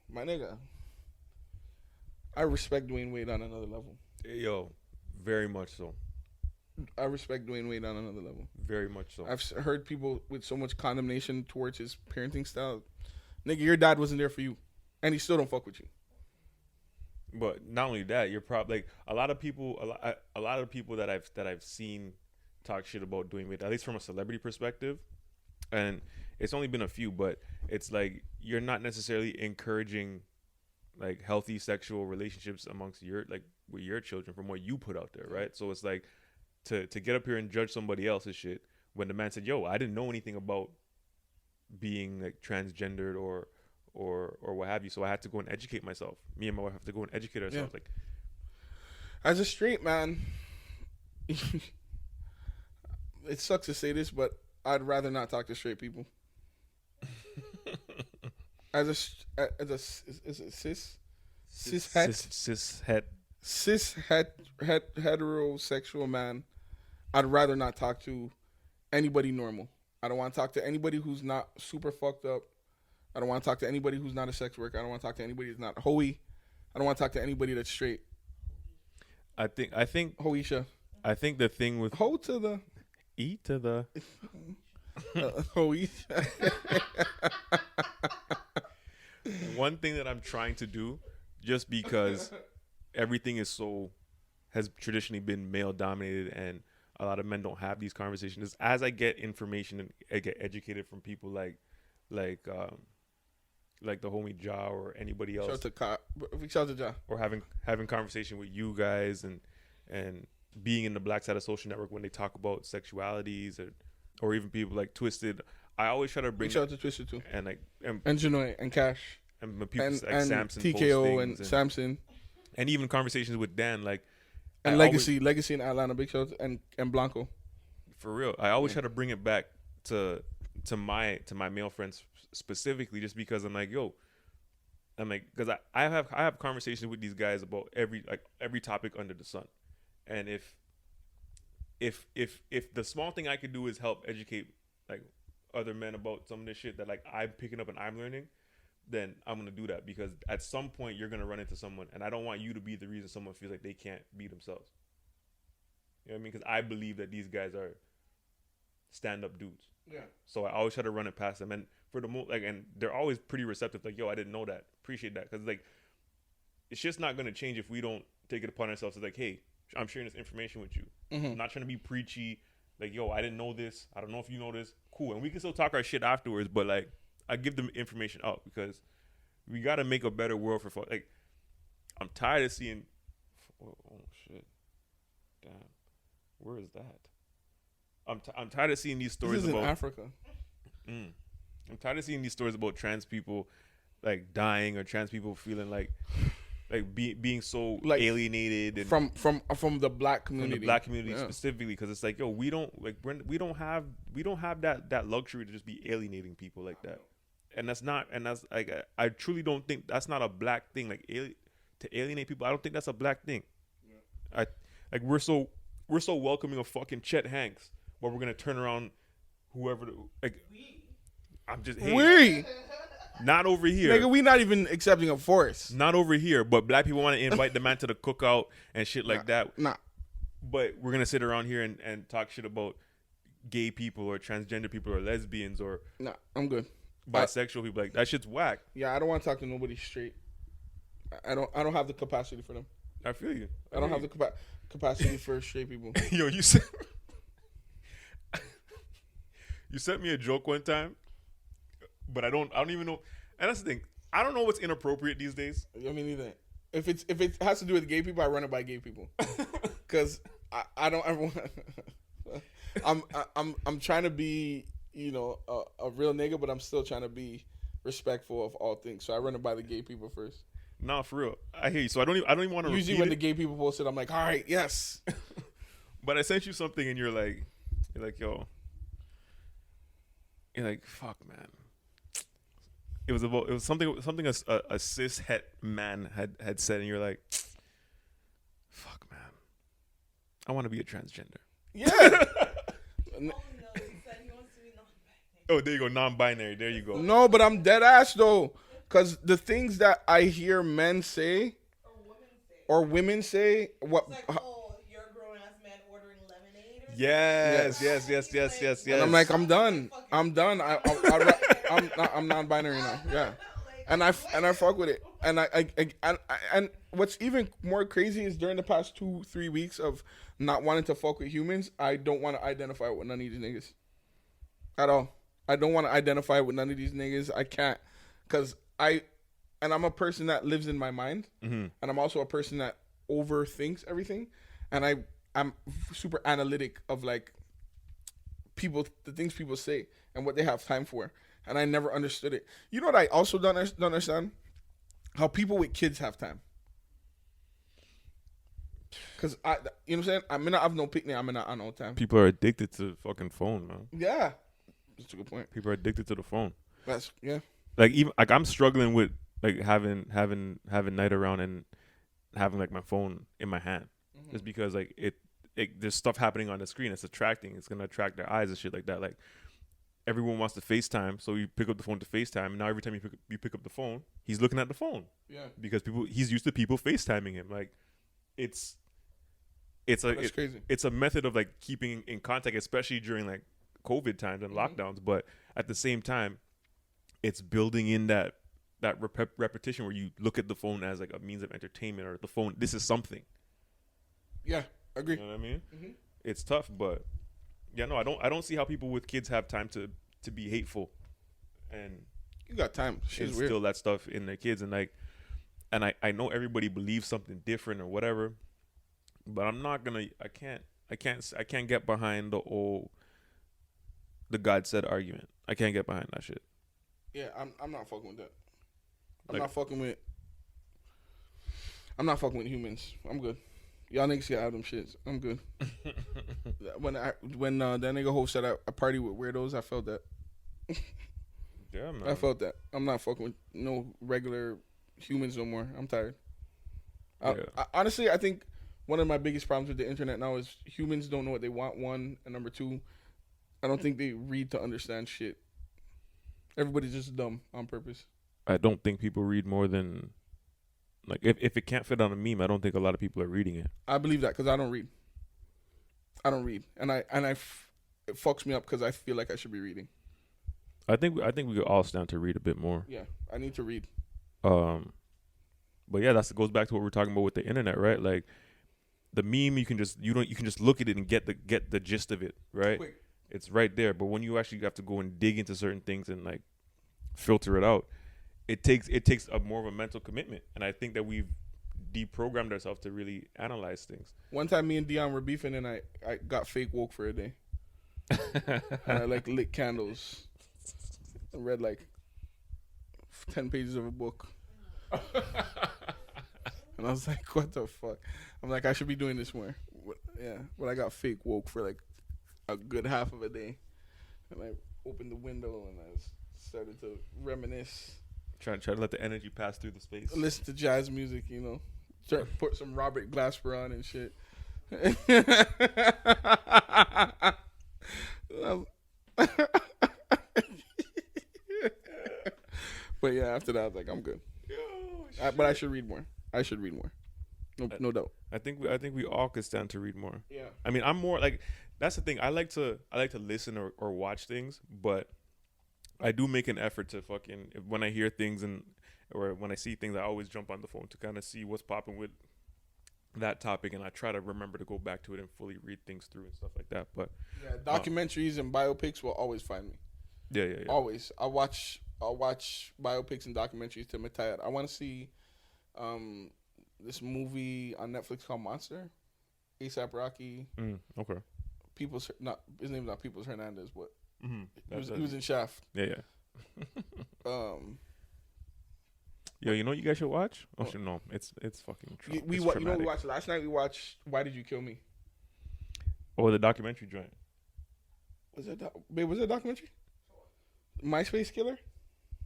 My nigga. I respect Dwayne Wade on another level. Yo, very much so. I respect Dwayne Wade on another level. Very much so. I've heard people with so much condemnation towards his parenting style. Nigga, your dad wasn't there for you, and he still don't fuck with you. But not only that, you're probably like a lot of people that I've seen talk shit about Dwayne Wade, at least from a celebrity perspective, and it's only been a few, but it's like you're not necessarily encouraging like healthy sexual relationships amongst with your children from what you put out there, right? So it's like to get up here and judge somebody else's shit when the man said, "Yo, I didn't know anything about being like transgendered or what have you, so I had to go and educate myself. Me and my wife have to go and educate ourselves." Yeah. Like, as a straight man, It sucks to say this, but I'd rather not talk to straight people. As a cis heterosexual man, I'd rather not talk to anybody normal. I don't want to talk to anybody who's not super fucked up. I don't want to talk to anybody who's not a sex worker. I don't want to talk to anybody who's not hoey. I don't want to talk to anybody that's straight. I think Hoisha. I think the thing with Ho to the E to the Hoisha. one thing that I'm trying to do, just because everything has traditionally been male dominated and a lot of men don't have these conversations, is as I get information and I get educated from people like the homie Ja or anybody else, Shout to Ja, or having conversation with you guys and being in the Black Side of Social Network when they talk about sexualities or even people like Twisted. I always try to bring shout out to Twisted too, and Janoy and Cash and people and like Samson, TKO and Samson, and even conversations with Dan, like, and Legacy in Atlanta, big shout and Blanco. For real, I always try to bring it back to my male friends specifically, just because I'm like, because I have conversations with these guys about every topic under the sun, and if the small thing I could do is help educate like other men about some of this shit that like I'm picking up and I'm learning, then I'm gonna do that, because at some point you're gonna run into someone, and I don't want you to be the reason someone feels like they can't be themselves. You know what I mean? Because I believe that these guys are stand-up dudes. Yeah. So I always try to run it past them, and for the most, like, and they're always pretty receptive. Like, yo, I didn't know that. Appreciate that, because like, it's just not gonna change if we don't take it upon ourselves to like, hey, I'm sharing this information with you. Mm-hmm. I'm not trying to be preachy. Like, yo, I didn't know this. I don't know if you know this. Cool, and we can still talk our shit afterwards. But like, I give them information out because we got to make a better world for folks. Like, I'm tired of seeing. Oh shit! Damn, where is that? I'm tired of seeing these stories this is about in Africa. I'm tired of seeing these stories about trans people like dying, or trans people feeling like being so like alienated and from the black community. From the black community specifically, because it's like, yo, we don't have that luxury to just be alienating people like that. And that's like, I truly don't think that's not a black thing. Like, to alienate people, I don't think that's a black thing. Yeah. We're so welcoming of fucking Chet Hanks, but we're gonna turn around whoever. Like, I'm just not over here. Nigga, we not even accepting a force. Not over here, but black people want to invite the man to the cookout and shit like that. Nah. But we're gonna sit around here and talk shit about gay people or transgender people or lesbians or I'm good. Bisexual people. Like, that shit's whack. Yeah, I don't want to talk to nobody straight. I don't have the capacity for them. I feel you. I don't have the capacity for straight people. Yo, you sent me a joke one time, but I don't even know. And that's the thing. I don't know what's inappropriate these days. I mean, either if it has to do with gay people, I run it by gay people, because I don't ever want. I'm trying to be, you know, a real nigga, but I'm still trying to be respectful of all things. So I run it by the gay people first. Nah, for real. I hear you. So I don't even want to. Usually when the gay people post it, I'm like, all right, yes. But I sent you something, and you're like, yo. You're like, fuck, man. It was something a cis het man had said, and you're like, fuck, man. I want to be a transgender. Yeah. Oh, there you go, non-binary. There you go. No, but I'm dead ass though, because the things that I hear men say or women say, what? It's like, oh, you're a grown ass man ordering lemonade. Yes. And I'm like, I'm done. I'm non-binary now. Yeah, and I fuck with it. And and what's even more crazy is during the past 2-3 weeks of not wanting to fuck with humans, I don't want to identify with none of these niggas at all. I don't want to identify with none of these niggas. I can't, because I'm a person that lives in my mind, and I'm also a person that overthinks everything, and I'm super analytic of like the things people say and what they have time for, and I never understood it. You know what I also don't understand? How people with kids have time. Cause you know what I'm saying? I mean, I have no picnic. I mean, on all time. People are addicted to the fucking phone, man. Yeah, that's a good point. People are addicted to the phone. That's Like even like I'm struggling with like having night around and having like my phone in my hand, just because like it there's stuff happening on the screen. It's attracting. It's gonna attract their eyes and shit like that. Like everyone wants to FaceTime, so you pick up the phone to FaceTime. And now every time you pick up the phone, he's looking at the phone. Yeah, because he's used to people FaceTiming him. Like it's like that's crazy. It's a method of like keeping in contact, especially during like COVID times and lockdowns. But at the same time, it's building in that repetition where you look at the phone as like a means of entertainment, or the phone. This is something. Yeah, agree. You know what I mean? It's tough, but yeah, no, I don't see how people with kids have time to be hateful, and you got time. She's weird. Instill that stuff in their kids, and like, and I know everybody believes something different or whatever, but I'm not gonna. I can't get behind the God said argument. I can't get behind that shit. Yeah, I'm not fucking with that. I'm not fucking with humans. I'm good. Y'all niggas get out of them shits. I'm good. when that nigga host said I party with weirdos, I felt that. Yeah, man. I felt that. I'm not fucking with no regular humans no more. I'm tired. I honestly, I think one of my biggest problems with the internet now is humans don't know what they want, one, and number two, I don't think they read to understand shit. Everybody's just dumb on purpose. I don't think people read more than, like, if it can't fit on a meme, I don't think a lot of people are reading it. I believe that because I don't read. And it fucks me up because I feel like I should be reading. I think we could all stand to read a bit more. Yeah, I need to read. But yeah, that goes back to what we're talking about with the internet, right? Like the meme, you can just look at it and get the gist of it, right? Quick. It's right there. But when you actually have to go and dig into certain things and like filter it out, it takes a more of a mental commitment. And I think that we've deprogrammed ourselves to really analyze things. One time me and Dion were beefing and I got fake woke for a day. And I like lit candles. I read like 10 pages of a book. And I was like, what the fuck? I'm like, I should be doing this more. Yeah. But I got fake woke for like a good half of a day. And I opened the window and I started to reminisce. Try to let the energy pass through the space. Listen to jazz music, you know. Put some Robert Glasper on and shit. But yeah, after that, I was like, I'm good. But I should read more. No doubt. I think we all could stand to read more. Yeah. I mean, I'm more like, that's the thing. I like to listen or watch things, but I do make an effort to when I hear things or when I see things, I always jump on the phone to kind of see what's popping with that topic, and I try to remember to go back to it and fully read things through and stuff like that. But yeah, documentaries and biopics will always find me. Yeah. Always. I'll watch biopics and documentaries till I'm tired. I want to see this movie on Netflix called Monster. A$AP Rocky. Okay. His name's not Peoples Hernandez, but he was in Shaft. Yeah. Yo, you know what you guys should watch? Oh, no, it's fucking. We watched last night. We watched Why Did You Kill Me? Oh, the documentary joint. Was that a documentary? MySpace Killer?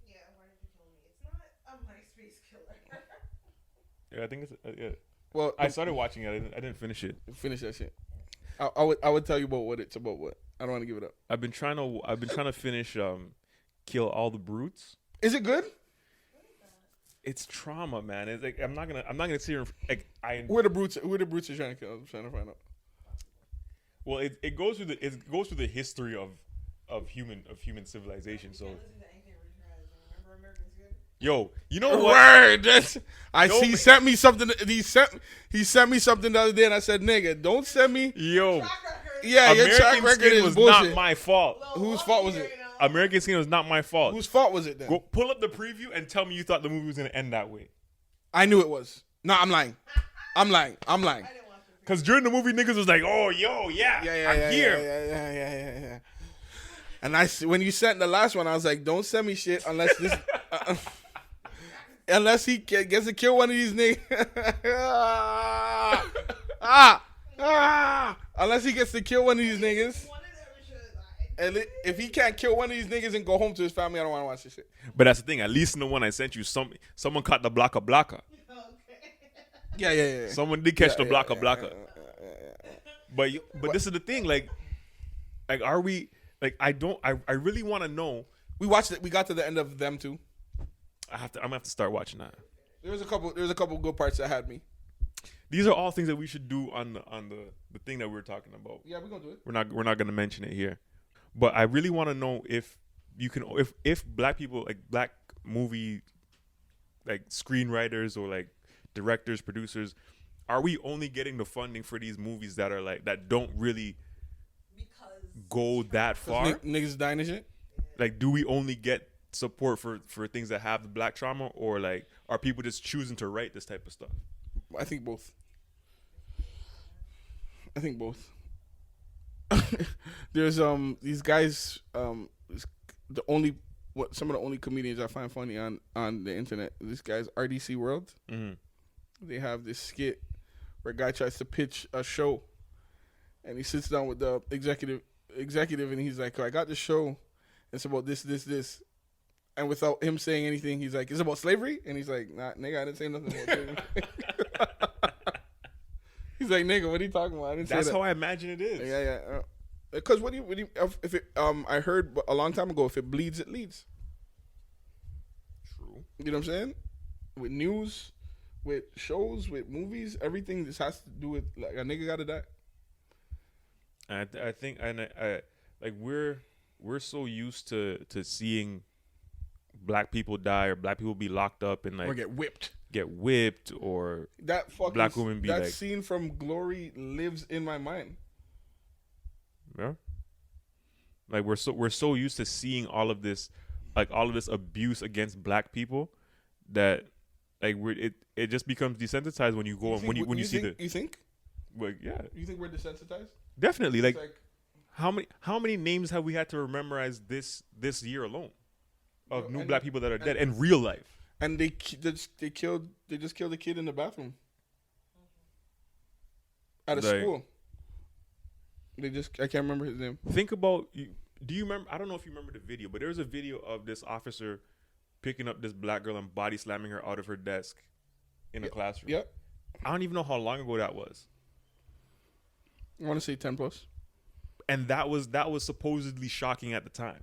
Yeah, Why Did You Kill Me? It's not a MySpace killer. Yeah, I think it's yeah. Well, I started watching it. I didn't finish it. Finish that shit. I would tell you about what it's about. What I don't want to give it up. I've been trying to finish Kill All the Brutes. Is it good? It's trauma, man. It's like I'm not gonna sit here like Who are the brutes are trying to kill? I'm trying to find out. Well, it goes through the history of human civilization. So, yo, you know what? Word. He sent me something. He sent me something the other day, and I said, "Nigga, don't send me." Yo, yeah, your track record is was bullshit. Not my fault. Whose fault was it? American Skin was not my fault. Whose fault was it then? Go pull up the preview and tell me you thought the movie was gonna end that way. I knew it was. No, I'm lying. Because during the movie, niggas was like, "Oh, yo, yeah, I'm here." Yeah. And when you sent the last one, I was like, "Don't send me shit unless this, unless he gets to kill one of these niggas." Unless he gets to kill one of these niggas. One of them should die. And if he can't kill one of these niggas and go home to his family, I don't want to watch this shit. But that's the thing. At least in the one I sent you, someone caught the blocka. Okay. Yeah. Someone did catch the blocka. But this is the thing. Like, are we? Like, I really want to know. We watched it. We got to the end of them too. I'm gonna have to start watching that. There was a couple good parts that had me. These are all things that we should do on the thing that we were talking about. Yeah, we're gonna do it. We're not gonna mention it here. But I really want to know if you can if black people, like black movie like screenwriters or like directors, producers, are we only getting the funding for these movies that are like that don't really go that far? Niggas dying and shit. Like, do we only get support for things that have the black trauma, or like are people just choosing to write this type of stuff? I think both. There's these guys some of the only comedians I find funny on the internet. This guy's RDC World. Mm-hmm. They have this skit where a guy tries to pitch a show, and he sits down with the executive, and he's like, "I got this show. It's about this." And without him saying anything, he's like, "It's about slavery?" And he's like, "Nah, nigga, I didn't say nothing about slavery." He's like, "Nigga, what are you talking about? I didn't say that." That's how I imagine it is. Yeah. Because if it I heard a long time ago, if it bleeds, it leads. True. You know what I'm saying? With news, with shows, with movies, everything this has to do with like a nigga gotta die. And I think like we're so used to seeing black people die or black people be locked up and like Or get whipped. Or That fucking black women be that like, scene from Glory lives in my mind. yeah. Like we're so used to seeing all of this abuse against black people that like it just becomes desensitized when you go and when you see you think? Well, yeah. You think we're desensitized? Definitely. It's Like how many names have we had to memorize this year alone of new black people that are dead in real life? And they just killed a kid in the bathroom at a school. I can't remember his name. Think about, do you remember, I don't know if you remember the video, but there was a video of this officer picking up this black girl and body slamming her out of her desk in a classroom. Yep. I don't even know how long ago that was. I want to say 10 plus. And that was supposedly shocking at the time.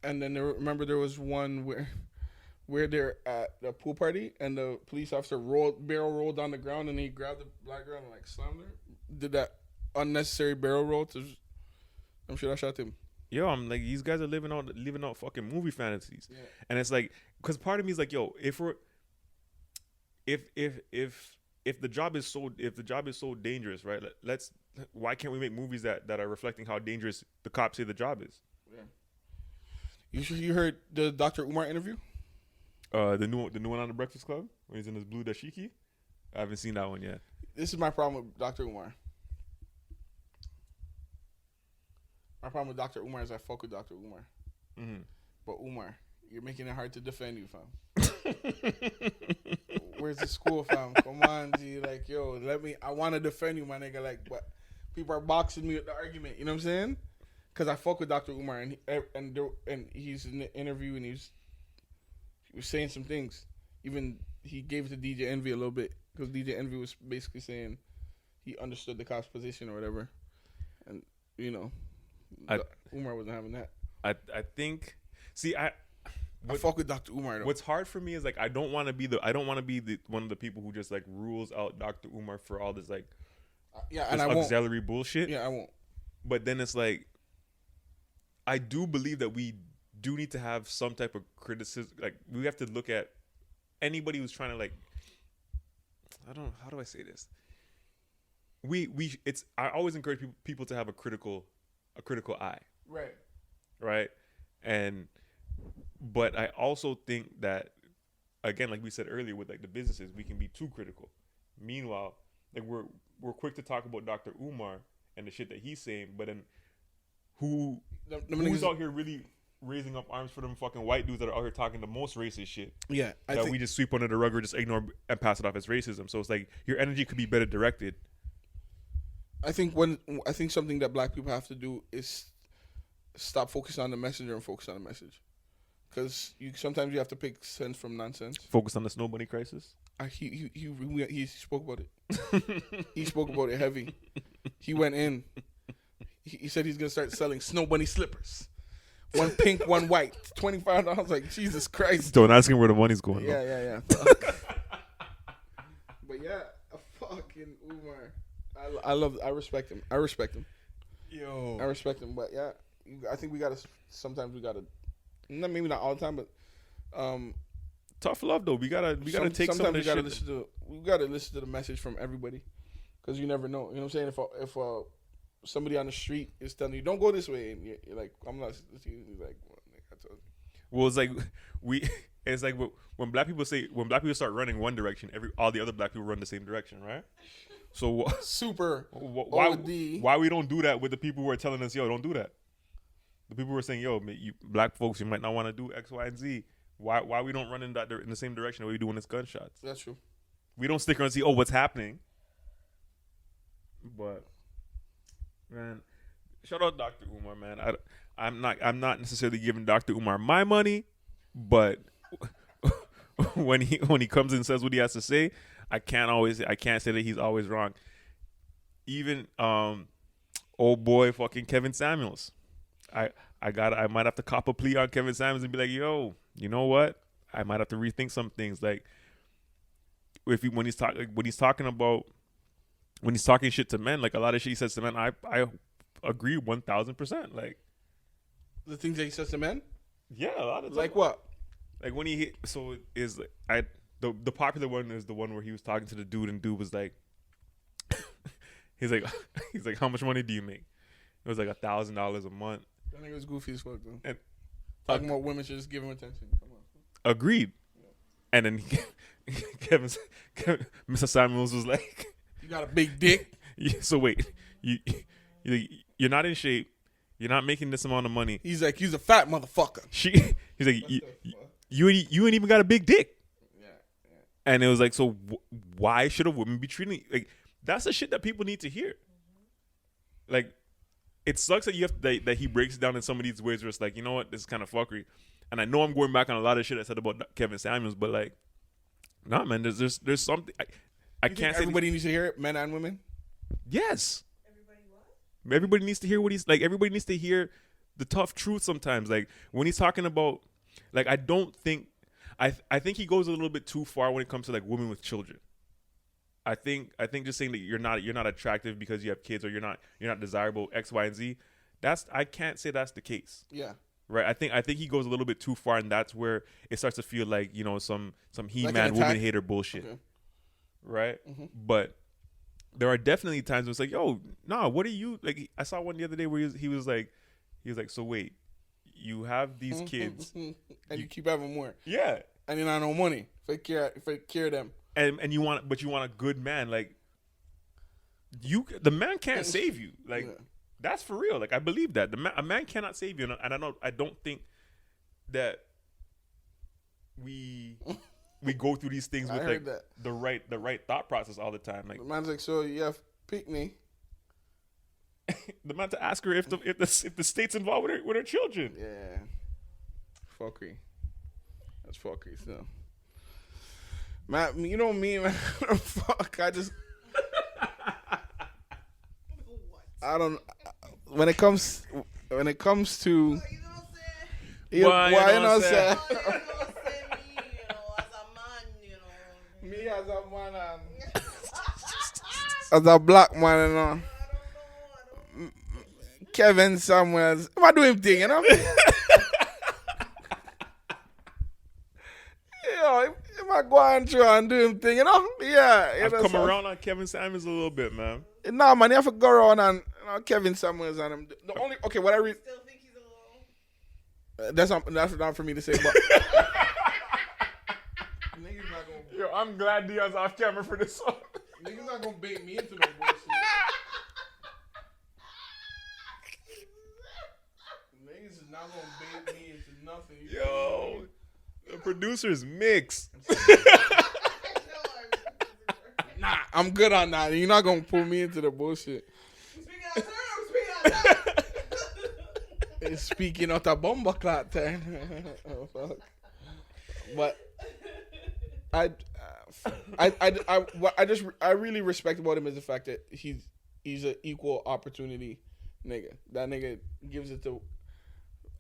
And then remember there was one where they're at a pool party and the police officer barrel rolled on the ground and he grabbed the black girl and like slammed her. Did that unnecessary barrel roll I'm sure I shot him. Yo, I'm like, these guys are living out fucking movie fantasies. Yeah. And it's like, because part of me is like, yo, if the job is so dangerous, right? Why can't we make movies that are reflecting how dangerous the cops say the job is? Yeah. You heard the Dr. Umar interview? The new one on the Breakfast Club when he's in his blue dashiki. I haven't seen that one yet. This is my problem with Dr. Umar. My problem with Dr. Umar is I fuck with Dr. Umar. Mm-hmm. But Umar, you're making it hard to defend you, fam. Where's the school, fam? Come on, G. Like, yo, I want to defend you, my nigga. Like, but people are boxing me with the argument. You know what I'm saying? Because I fuck with Dr. Umar, and he's in the interview, and he was saying some things. Even he gave it to DJ Envy a little bit, because DJ Envy was basically saying he understood the cop's position or whatever. And, you know, Umar wasn't having that. I think. See, I fuck with Dr. Umar though. What's hard for me is like I don't want to be one of the people who just like rules out Dr. Umar for all this like and I auxiliary bullshit. Yeah, I won't. But then it's like I do believe that we do need to have some type of criticism. Like we have to look at anybody who's trying to like how do I say this? I always encourage people to have a critical eye. Right. But I also think that, again, like we said earlier with like the businesses, we can be too critical. Meanwhile, like we're quick to talk about Dr. Umar and the shit that he's saying, but then who's out here really raising up arms for them fucking white dudes that are out here talking the most racist shit? Yeah, we just sweep under the rug or just ignore and pass it off as racism. So it's like your energy could be better directed I think something that black people have to do is stop focusing on the messenger and focus on the message. Because sometimes you have to pick sense from nonsense. Focus on the snow bunny crisis. He spoke about it. He spoke about it heavy. He went in. He said he's gonna start selling snow bunny slippers. One pink, one white, $25. I was like, Jesus Christ! Don't ask him where the money's going. Yeah. But yeah, fucking Umar. I respect him. Yo, I respect him. But yeah, I think sometimes we gotta. Maybe not all the time, but tough love though. We gotta take some of this shit. We gotta listen to the message from everybody, because you never know. You know what I'm saying? If somebody on the street is telling you don't go this way, and you're like, I'm not. He's like, I told you. Well, it's like it's like when black people start running one direction, all the other black people run the same direction, right? So super. Why we don't do that with the people who are telling us, yo, don't do that? The people who are saying, yo, you black folks, you might not want to do X, Y, and Z. Why we don't run in the same direction that we do when it's gunshots? That's true. We don't stick around and see, what's happening. But man, shout out Dr. Umar, man. I'm not necessarily giving Dr. Umar my money, but when he comes and says what he has to say, I can't say that he's always wrong. Even old boy fucking Kevin Samuels. I might have to cop a plea on Kevin Samuels and be like, yo, you know what? I might have to rethink some things. Like when he's talking shit to men, like a lot of shit he says to men, I agree 1,000%. Like the things that he says to men. Yeah, a lot of like what? Like when he the popular one is the one where he was talking to the dude and dude was like, he's like, how much money do you make? It was like $1,000 a month. That nigga was goofy as fuck though. And talking about women should just give him attention. Come on. Agreed. Yeah. And then Mr. Samuels was like, "You got a big dick." So wait, you're not in shape. You're not making this amount of money. He's like, "He's a fat motherfucker." He's like, you ain't even got a big dick. Yeah. And it was like, so why should a woman be treating like that's the shit that people need to hear? Mm-hmm. Like, it sucks that that he breaks it down in some of these ways where it's like, you know what, this is kind of fuckery. And I know I'm going back on a lot of shit I said about Kevin Samuels, but like, nah, man, there's something I can't say. Everybody needs to hear it, men and women. Yes. Everybody needs to hear what he's like. Everybody needs to hear the tough truth sometimes. Like when he's talking about, like, I think he goes a little bit too far when it comes to like women with children. I think just saying that you're not attractive because you have kids or you're not desirable X, Y, and Z. I can't say that's the case. Yeah. Right. I think he goes a little bit too far, and that's where it starts to feel like, you know, some He-Man woman hater bullshit. Okay. Right. Mm-hmm. But there are definitely times when it's like, yo, nah, what are you like? I saw one the other day where he was like, so wait, you have these kids and you keep having more. Yeah. And you're not no money for care of them. And you want a good man. Like the man can't save you. Like that's for real. Like I believe that a man cannot save you. And I don't think that we go through these things with like the right thought process all the time. Like the man's like, so you have pick me. The man to ask her if the state's involved with her children. Yeah, fuckery. That's fuckery. So, man, you know me, man. Fuck, I don't. When it comes to. You know what I'm saying? You know what I'm saying? Me as a man and as a black man, you know. Kevin Samuels, am I doing thing, you know? Yo, am I going through and doing thing, you know? Yeah. I've come around on Kevin Samuels a little bit, man. Nah, man, you have to go around and Kevin Samuels and him. The only what I still think he's a little. That's not for me to say, but. Yo, I'm glad Dion's off camera for this song. Niggas not gonna bait me into no bullshit. Niggas is not gonna bait me into nothing. Yo, the producer's mix. Nah, I'm good on that. You're not gonna pull me into the bullshit. It's speaking out a bomba clot then. Oh, fuck. But I really respect about him is the fact that he's an equal opportunity nigga. That nigga gives it to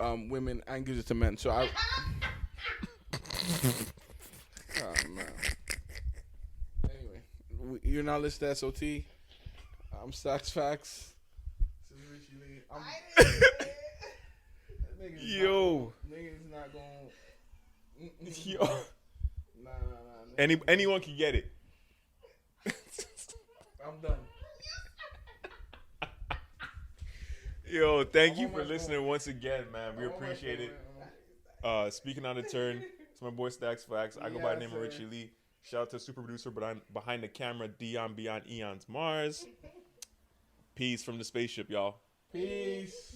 women and gives it to men. So I. Oh man. Anyway, you're not listening to SOT. I'm Staxxx Facts. This is Richie Lee. Yo. Niggas not going. Yo. Nah. Anyone can get it. I'm done. Yo, thank you for listening once again, man. We appreciate it. Speaking on the turn, it's my boy Staxxx Facts. I go by the name of Richie Lee. Shout out to super producer behind the camera, Dion Beyond Eons Mars. Peace from the spaceship, y'all. Peace.